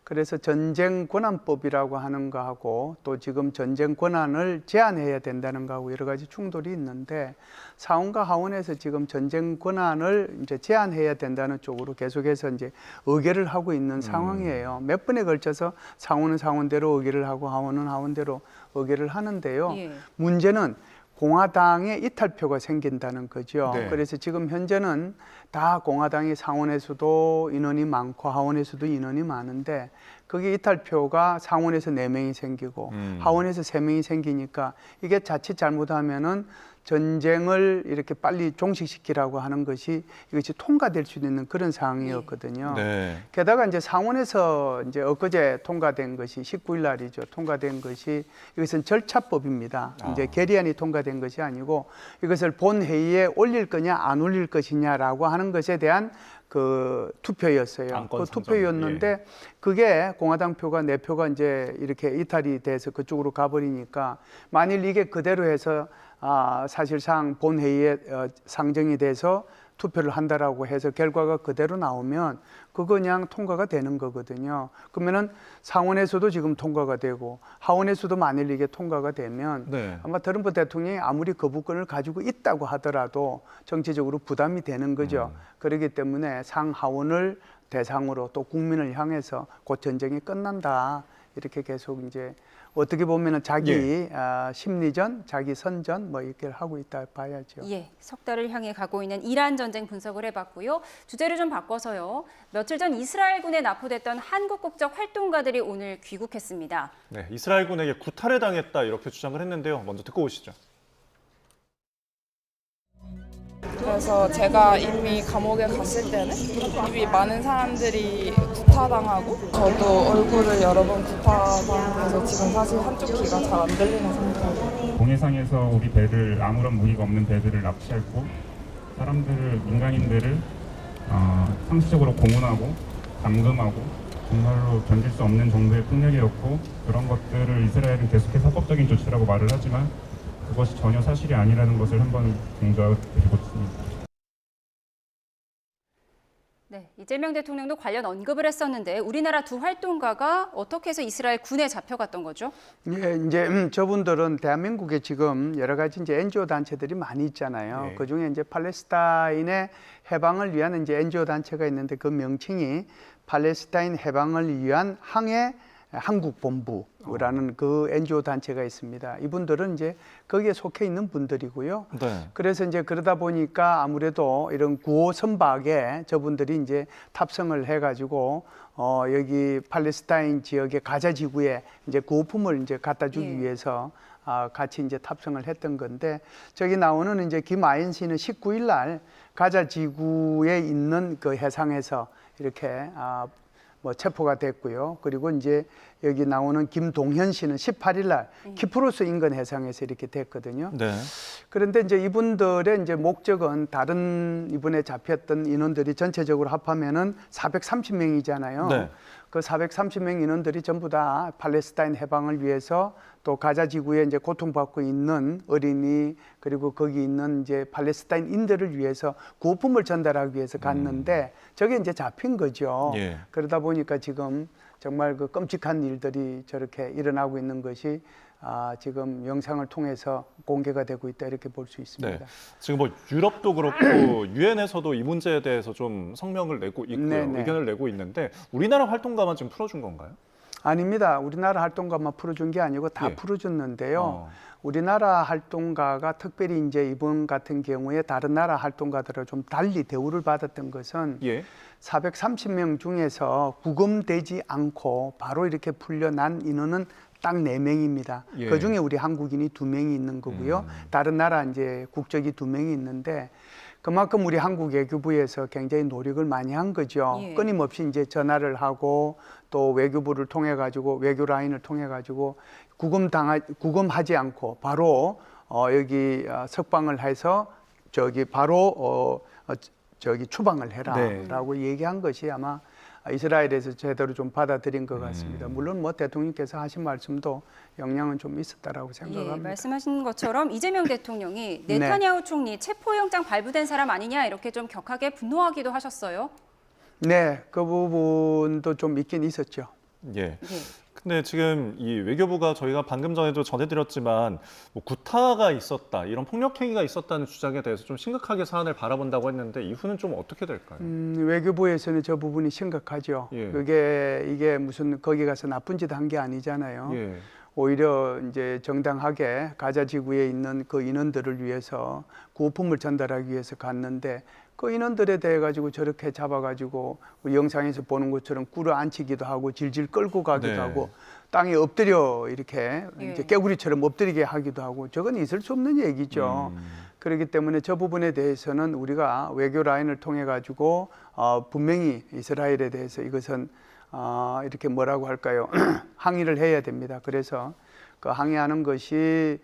그래서 전쟁 권한법이라고 하는 거하고 또 지금 전쟁 권한을 제한해야 된다는 거하고 여러 가지 충돌이 있는데 상원과 하원에서 지금 전쟁 권한을 이제 제한해야 된다는 쪽으로 계속해서 이제 의결을 하고 있는 상황이에요. 몇 번에 걸쳐서 상원은 상원대로 의결을 하고 하원은 하원대로 의결을 하는데요. 문제는 공화당에 이탈표가 생긴다는 거죠. 네. 그래서 지금 현재는 다 공화당이 상원에서도 인원이 많고 하원에서도 인원이 많은데 그게 이탈표가 상원에서 4명이 생기고 하원에서 3명이 생기니까 이게 자칫 잘못하면은 전쟁을 이렇게 빨리 종식시키라고 하는 것이 이것이 통과될 수 있는 그런 상황이었거든요. 네. 게다가 이제 상원에서 이제 엊그제 통과된 것이 19일 날이죠. 통과된 것이 이것은 절차법입니다. 이제 결의안이 통과된 것이 아니고 이것을 본 회의에 올릴 거냐 안 올릴 것이냐라고 하는 것에 대한 그 투표였어요. 그 투표였는데 그게 공화당 표가 4표가 이제 이렇게 이탈이 돼서 그쪽으로 가버리니까 만일 이게 그대로 해서 사실상 본회의에 상정이 돼서 투표를 한다라고 해서 결과가 그대로 나오면 그거 그냥 통과가 되는 거거든요. 그러면은 상원에서도 지금 통과가 되고 하원에서도 만일 이게 통과가 되면 아마 트럼프 대통령이 아무리 거부권을 가지고 있다고 하더라도 정치적으로 부담이 되는 거죠. 그렇기 때문에 상하원을 대상으로 또 국민을 향해서 곧 전쟁이 끝난다. 이렇게 계속 이제 어떻게 보면은 자기 심리전, 자기 선전 뭐 이렇게 하고 있다 봐야죠. 예, 석 달을 향해 가고 있는 이란 전쟁 분석을 해봤고요. 주제를 좀 바꿔서요. 며칠 전 이스라엘군에 납포됐던 한국 국적 활동가들이 오늘 귀국했습니다. 네, 이스라엘군에게 구타를 당했다 이렇게 주장을 했는데요. 먼저 듣고 오시죠. 그래서 제가 이미 감옥에 갔을 때는 이미 많은 사람들이 구타당하고 저도 얼굴을 여러 번 구타당해서 지금 사실 한쪽 귀가 잘 안 들리는 상태예요. 공해상에서 우리 배를 아무런 무기가 없는 배들을 납치했고 사람들을 민간인들을 상시적으로 고문하고 감금하고 정말로 견딜 수 없는 정도의 폭력이었고 그런 것들을 이스라엘은 계속해서 합법적인 조치라고 말을 하지만 그것이 전혀 사실이 아니라는 것을 한번 강조드리고 있습니다. 네, 이재명 대통령도 관련 언급을 했었는데 우리나라 두 활동가가 어떻게 해서 이스라엘 군에 잡혀갔던 거죠? 예, 이제 저분들은 대한민국에 지금 여러 가지 이제 NGO 단체들이 많이 있잖아요. 그 중에 이제 팔레스타인의 해방을 위한 이제 NGO 단체가 있는데 그 명칭이 팔레스타인 해방을 위한 항해 한국본부라는 그 NGO 단체가 있습니다. 이분들은 이제 거기에 속해 있는 분들이고요. 그래서 이제 그러다 보니까 아무래도 이런 구호 선박에 저분들이 이제 탑승을 해가지고 여기 팔레스타인 지역의 가자 지구에 이제 구호품을 이제 갖다 주기 위해서 같이 이제 탑승을 했던 건데 저기 나오는 이제 김아연 씨는 19일 날 가자 지구에 있는 그 해상에서 이렇게 뭐 체포가 됐고요. 그리고 이제 여기 나오는 김동현 씨는 18일 날 키프로스 인근 해상에서 이렇게 됐거든요. 네. 그런데 이제 이분들의 이제 목적은 다른 이번에 잡혔던 인원들이 전체적으로 합하면은 430명이잖아요. 네. 그 430명 인원들이 전부 다 팔레스타인 해방을 위해서 또 가자 지구에 이제 고통받고 있는 어린이 그리고 거기 있는 이제 팔레스타인인들을 위해서 구호품을 전달하기 위해서 갔는데 저게 이제 잡힌 거죠. 예. 그러다 보니까 지금 정말 그 끔찍한 일들이 저렇게 일어나고 있는 것이 지금 영상을 통해서 공개가 되고 있다 이렇게 볼 수 있습니다. 네. 지금 뭐 유럽도 그렇고 유엔에서도 이 문제에 대해서 좀 성명을 내고 있고요. 네네. 의견을 내고 있는데 우리나라 활동가만 지금 풀어준 건가요? 아닙니다. 우리나라 활동가만 풀어준 게 아니고 다 예. 풀어줬는데요. 우리나라 활동가가 특별히 이제 이번 같은 경우에 다른 나라 활동가들과 좀 달리 대우를 받았던 것은 430명 중에서 구금되지 않고 바로 이렇게 풀려난 인원은 딱 4명입니다. 예. 그중에 우리 한국인이 2명이 있는 거고요. 다른 나라 이제 국적이 2명이 있는데 그만큼 우리 한국 외교부에서 굉장히 노력을 많이 한 거죠. 예. 끊임없이 이제 전화를 하고 또 외교부를 통해 가지고 외교 라인을 통해 가지고 구금하지 않고 바로 여기 석방을 해서 저기 바로 저기 추방을 해라라고 얘기한 것이 아마 이스라엘에서 제대로 좀 받아들인 것 같습니다. 물론 뭐 대통령께서 하신 말씀도 영향은 좀 있었다라고 생각합니다. 예, 말씀하신 것처럼 이재명 대통령이 네타냐후 총리 체포영장 발부된 사람 아니냐 이렇게 좀 격하게 분노하기도 하셨어요. 네, 그 부분도 좀 있긴 있었죠. 예. 근데 지금 이 외교부가 저희가 방금 전에도 전해드렸지만 뭐 구타가 있었다, 이런 폭력 행위가 있었다는 주장에 대해서 좀 심각하게 사안을 바라본다고 했는데 이후는 좀 어떻게 될까요? 외교부에서는 저 부분이 심각하죠. 이게 무슨 거기 가서 나쁜 짓 한 게 아니잖아요. 오히려 이제 정당하게 가자 지구에 있는 그 인원들을 위해서 구호품을 전달하기 위해서 갔는데 그 인원들에 대해 가지고 저렇게 잡아가지고 우리 영상에서 보는 것처럼 꿇어앉히기도 하고 질질 끌고 가기도 하고 땅에 엎드려 이렇게 이제 깨구리처럼 엎드리게 하기도 하고 저건 있을 수 없는 얘기죠. 그렇기 때문에 저 부분에 대해서는 우리가 외교 라인을 통해 가지고 분명히 이스라엘에 대해서 이것은 이렇게 뭐라고 할까요? 항의를 해야 됩니다. 그래서 그 항의하는 것이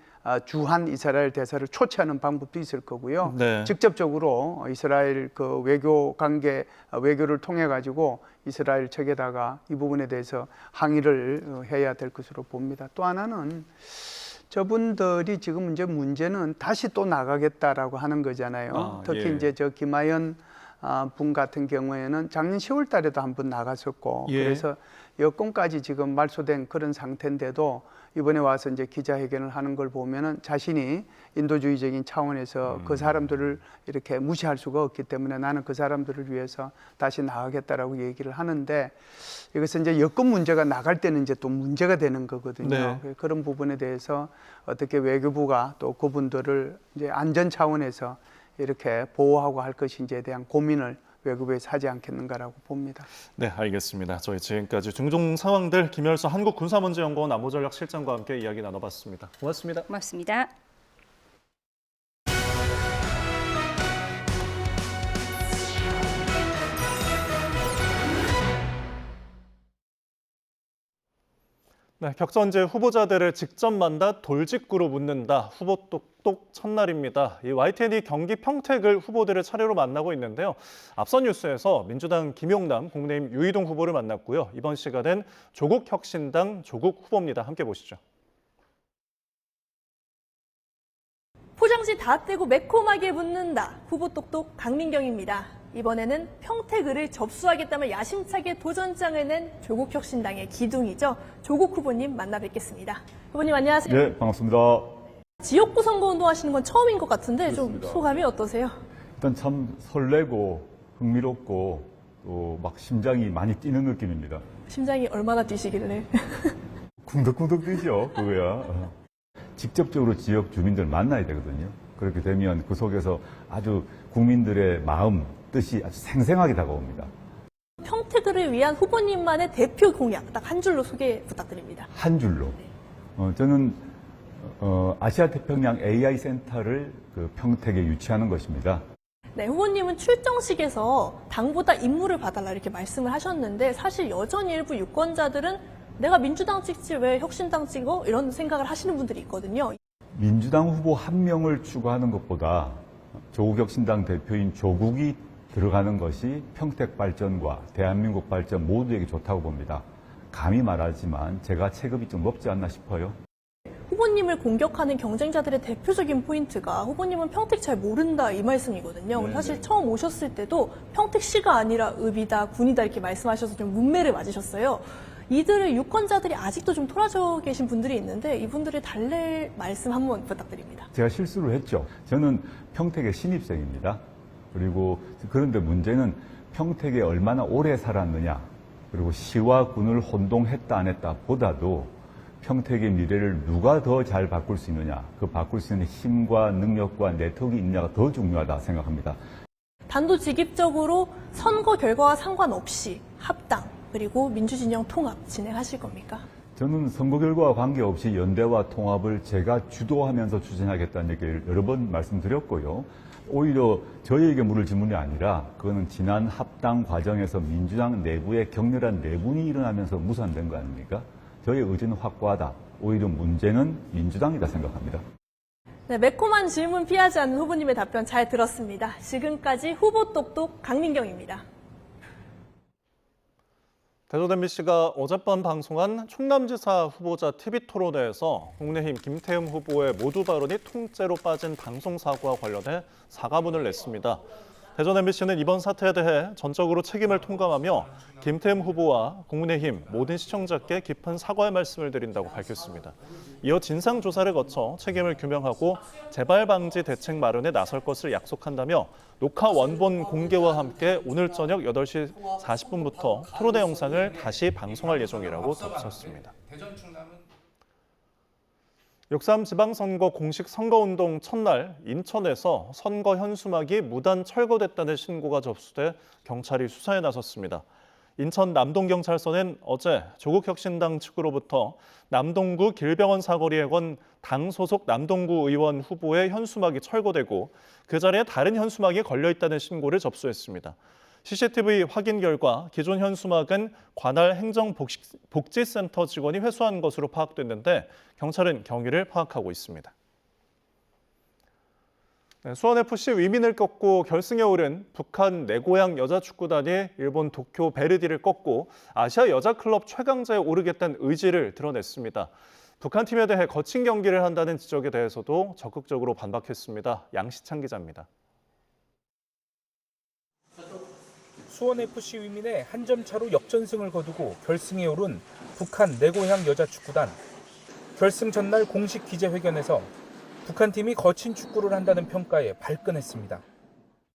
주한 이스라엘 대사를 초치하는 방법도 있을 거고요. 직접적으로 이스라엘 그 외교를 통해 가지고 이스라엘 측에다가 이 부분에 대해서 항의를 해야 될 것으로 봅니다. 또 하나는 저분들이 지금 이제 문제는 다시 또 나가겠다라고 하는 거잖아요. 특히 이제 저 김하연 분 같은 경우에는 작년 10월 달에도 한번 나갔었고 그래서 여권까지 지금 말소된 그런 상태인데도 이번에 와서 이제 기자회견을 하는 걸 보면은 자신이 인도주의적인 차원에서 그 사람들을 이렇게 무시할 수가 없기 때문에 나는 그 사람들을 위해서 다시 나가겠다라고 얘기를 하는데 이것은 이제 여권 문제가 나갈 때는 이제 또 문제가 되는 거거든요. 그런 부분에 대해서 어떻게 외교부가 또 그분들을 이제 안전 차원에서 이렇게 보호하고 할 것인지에 대한 고민을 외교부에서 하지 않겠는가라고 봅니다. 네, 알겠습니다. 저희 지금까지 중동 상황들 김열수 한국군사문제연구원 안보전략실장과 함께 이야기 나눠봤습니다. 고맙습니다. 고맙습니다. 네, 격전제 후보자들을 직접 만나 돌직구로 묻는다. 후보 똑똑 첫날입니다. 이 YTN이 경기 평택을 후보들을 차례로 만나고 있는데요. 앞선 뉴스에서 민주당 김용남, 국민의힘 유이동 후보를 만났고요. 이번 시간엔 조국혁신당 조국 후보입니다. 함께 보시죠. 포장지 다 떼고 매콤하게 묻는다. 후보 똑똑 강민경입니다. 이번에는 평택을을 접수하겠다며 야심차게 도전장을 낸 조국혁신당의 기둥이죠. 조국 후보님 만나 뵙겠습니다. 후보님 안녕하세요. 네, 반갑습니다. 지역구 선거운동 하시는 건 처음인 것 같은데 그렇습니다. 좀 소감이 어떠세요? 일단 참 설레고 흥미롭고 또 막 심장이 많이 뛰는 느낌입니다. 심장이 얼마나 뛰시길래? 쿵덕쿵덕 뛰죠, 그거야. 직접적으로 지역 주민들 만나야 되거든요. 그렇게 되면 그 속에서 아주 국민들의 마음, 뜻이 아주 생생하게 다가옵니다. 평택을을 위한 후보님만의 대표 공약 딱 한 줄로 소개 부탁드립니다. 한 줄로. 저는 아시아 태평양 AI 센터를 그 평택에 유치하는 것입니다. 네, 후보님은 출정식에서 당보다 임무를 봐달라 이렇게 말씀을 하셨는데 사실 여전히 일부 유권자들은 내가 민주당 찍지 왜 혁신당 찍어? 이런 생각을 하시는 분들이 있거든요. 민주당 후보 한 명을 추구하는 것보다 조국 혁신당 대표인 조국이 들어가는 것이 평택 발전과 대한민국 발전 모두에게 좋다고 봅니다. 감히 말하지만 제가 체급이 좀 높지 않나 싶어요. 후보님을 공격하는 경쟁자들의 대표적인 포인트가 후보님은 평택 잘 모른다 이 말씀이거든요. 사실 처음 오셨을 때도 평택시가 아니라 읍이다, 군이다 이렇게 말씀하셔서 좀 문매를 맞으셨어요. 이들을 유권자들이 아직도 좀 토라져 계신 분들이 있는데 이분들을 달랠 말씀 한번 부탁드립니다. 제가 실수를 했죠. 저는 평택의 신입생입니다. 그리고 그런데 문제는 평택에 얼마나 오래 살았느냐, 그리고 시와 군을 혼동했다 안 했다 보다도 평택의 미래를 누가 더 잘 바꿀 수 있느냐, 그 바꿀 수 있는 힘과 능력과 네트워크가 있느냐가 더 중요하다 생각합니다. 단도직입적으로 선거 결과와 상관없이 합당 그리고 민주진영 통합 진행하실 겁니까? 저는 선거 결과와 관계없이 연대와 통합을 제가 주도하면서 추진하겠다는 얘기를 여러 번 말씀드렸고요. 오히려 저희에게 물을 질문이 아니라 그거는 지난 합당 과정에서 민주당 내부에 격렬한 내분이 일어나면서 무산된 거 아닙니까? 저희의 의지는 확고하다. 오히려 문제는 민주당이다 생각합니다. 네, 매콤한 질문 피하지 않는 후보님의 답변 잘 들었습니다. 지금까지 후보 똑똑 강민경입니다. 대전 MBC가 어젯밤 방송한 충남지사 후보자 TV토론회에서 국민의힘 김태흠 후보의 모두 발언이 통째로 빠진 방송 사고와 관련해 사과문을 냈습니다. 대전 MBC는 이번 사태에 대해 전적으로 책임을 통감하며 김태흠 후보와 국민의힘 모든 시청자께 깊은 사과의 말씀을 드린다고 밝혔습니다. 이어 진상조사를 거쳐 책임을 규명하고 재발 방지 대책 마련에 나설 것을 약속한다며 녹화 원본 공개와 함께 오늘 저녁 8시 40분부터 토론회 영상을 다시 방송할 예정이라고 덧붙였습니다. 6.3 지방선거 공식 선거운동 첫날 인천에서 선거 현수막이 무단 철거됐다는 신고가 접수돼 경찰이 수사에 나섰습니다. 인천 남동경찰서는 어제 조국혁신당 측으로부터 남동구 길병원 사거리에 건 당 소속 남동구 의원 후보의 현수막이 철거되고 그 자리에 다른 현수막이 걸려있다는 신고를 접수했습니다. CCTV 확인 결과 기존 현수막은 관할 행정복지센터 직원이 회수한 것으로 파악됐는데 경찰은 경위를 파악하고 있습니다. 수원FC 위민을 꺾고 결승에 오른 북한 내 고향 여자축구단이 일본 도쿄 베르디를 꺾고 아시아 여자클럽 최강자에 오르겠다는 의지를 드러냈습니다. 북한 팀에 대해 거친 경기를 한다는 지적에 대해서도 적극적으로 반박했습니다. 양시창 기자입니다. 수원FC 위민의 한 점 차로 역전승을 거두고 결승에 오른 북한 내 고향 여자축구단. 결승 전날 공식 기자회견에서 북한팀이 거친 축구를 한다는 평가에 발끈했습니다.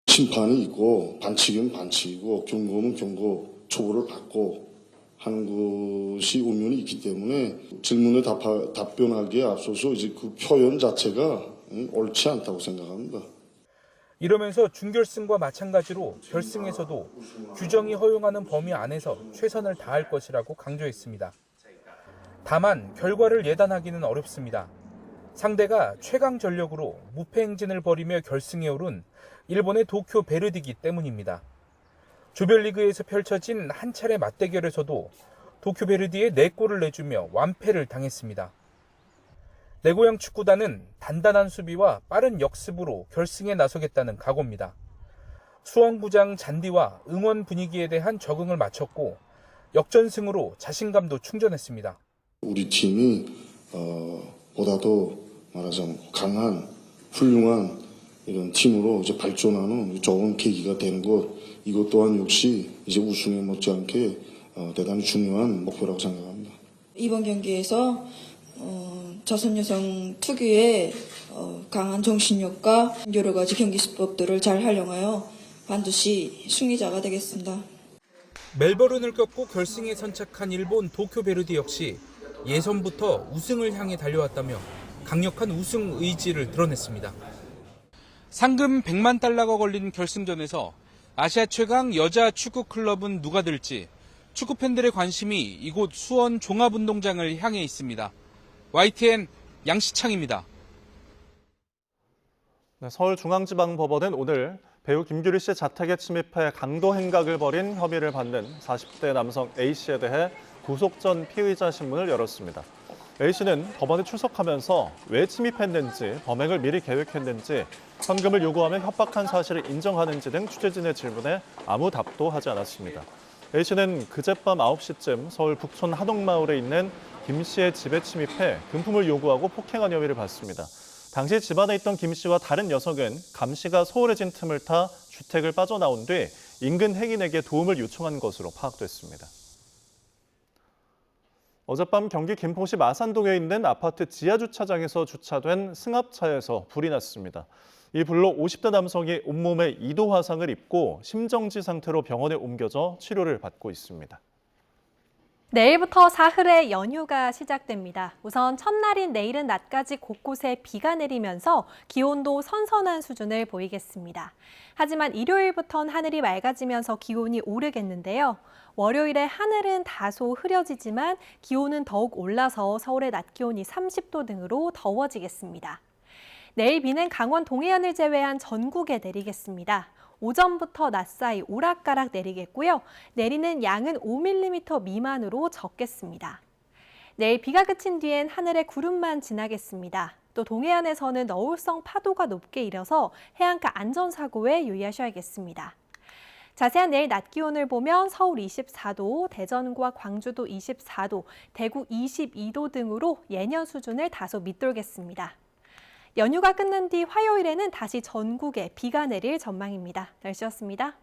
심판이 있고 반칙은 반칙이고 경고는 경고 초구를 받고 하는 것이 운명이 있기 때문에 질문에 답변하기에 앞서서 이제 그 표현 자체가 옳지 않다고 생각합니다. 이러면서 준결승과 마찬가지로 결승에서도 규정이 허용하는 범위 안에서 최선을 다할 것이라고 강조했습니다. 다만 결과를 예단하기는 어렵습니다. 상대가 최강 전력으로 무패 행진을 벌이며 결승에 오른 일본의 도쿄 베르디기 때문입니다. 조별리그에서 펼쳐진 한 차례 맞대결에서도 도쿄 베르디에 4골을 내주며 완패를 당했습니다. 내 고향 축구단은 단단한 수비와 빠른 역습으로 결승에 나서겠다는 각오입니다. 수원구장 잔디와 응원 분위기에 대한 적응을 마쳤고 역전승으로 자신감도 충전했습니다. 우리 팀이 보다도 말하자면 강한 훌륭한 이런 팀으로 이제 발전하는 좋은 계기가 되는 것, 이것 또한 역시 이제 우승에 못지않게 대단히 중요한 목표라고 생각합니다. 이번 경기에서 조선여성 특유의 강한 정신력과 여러 가지 경기 수법들을 잘 활용하여 반드시 승리자가 되겠습니다. 멜버른을 꺾고 결승에 선착한 일본 도쿄 베르디 역시 예선부터 우승을 향해 달려왔다며 강력한 우승 의지를 드러냈습니다. 상금 100만 달러가 걸린 결승전에서 아시아 최강 여자 축구 클럽은 누가 될지 축구 팬들의 관심이 이곳 수원 종합운동장을 향해 있습니다. YTN 양시창입니다. 서울중앙지방법원은 오늘 배우 김규리 씨 자택에 침입해 강도 행각을 벌인 혐의를 받는 40대 남성 A씨에 대해 구속 전 피의자 신문을 열었습니다. A씨는 법원에 출석하면서 왜 침입했는지, 범행을 미리 계획했는지, 현금을 요구하며 협박한 사실을 인정하는지 등 취재진의 질문에 아무 답도 하지 않았습니다. A씨는 그젯밤 9시쯤 서울 북촌 한옥마을에 있는 김 씨의 집에 침입해 금품을 요구하고 폭행한 혐의를 받습니다. 당시 집안에 있던 김 씨와 다른 여성은 감 씨가 소홀해진 틈을 타 주택을 빠져나온 뒤 인근 행인에게 도움을 요청한 것으로 파악됐습니다. 어젯밤 경기 김포시 마산동에 있는 아파트 지하주차장에서 주차된 승합차에서 불이 났습니다. 이 불로 50대 남성이 온몸에 2도 화상을 입고 심정지 상태로 병원에 옮겨져 치료를 받고 있습니다. 내일부터 사흘의 연휴가 시작됩니다. 우선 첫날인 내일은 낮까지 곳곳에 비가 내리면서 기온도 선선한 수준을 보이겠습니다. 하지만 일요일부터는 하늘이 맑아지면서 기온이 오르겠는데요. 월요일에 하늘은 다소 흐려지지만 기온은 더욱 올라서 서울의 낮 기온이 30도 등으로 더워지겠습니다. 내일 비는 강원 동해안을 제외한 전국에 내리겠습니다. 오전부터 낮 사이 오락가락 내리겠고요. 내리는 양은 5mm 미만으로 적겠습니다. 내일 비가 그친 뒤엔 하늘에 구름만 지나겠습니다. 또 동해안에서는 너울성 파도가 높게 일어서 해안가 안전사고에 유의하셔야겠습니다. 자세한 내일 낮 기온을 보면 서울 24도, 대전과 광주도 24도, 대구 22도 등으로 예년 수준을 다소 밑돌겠습니다. 연휴가 끝난 뒤 화요일에는 다시 전국에 비가 내릴 전망입니다. 날씨였습니다.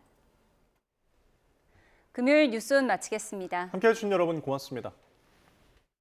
금요일 뉴스온 마치겠습니다. 함께해 주신 여러분 고맙습니다.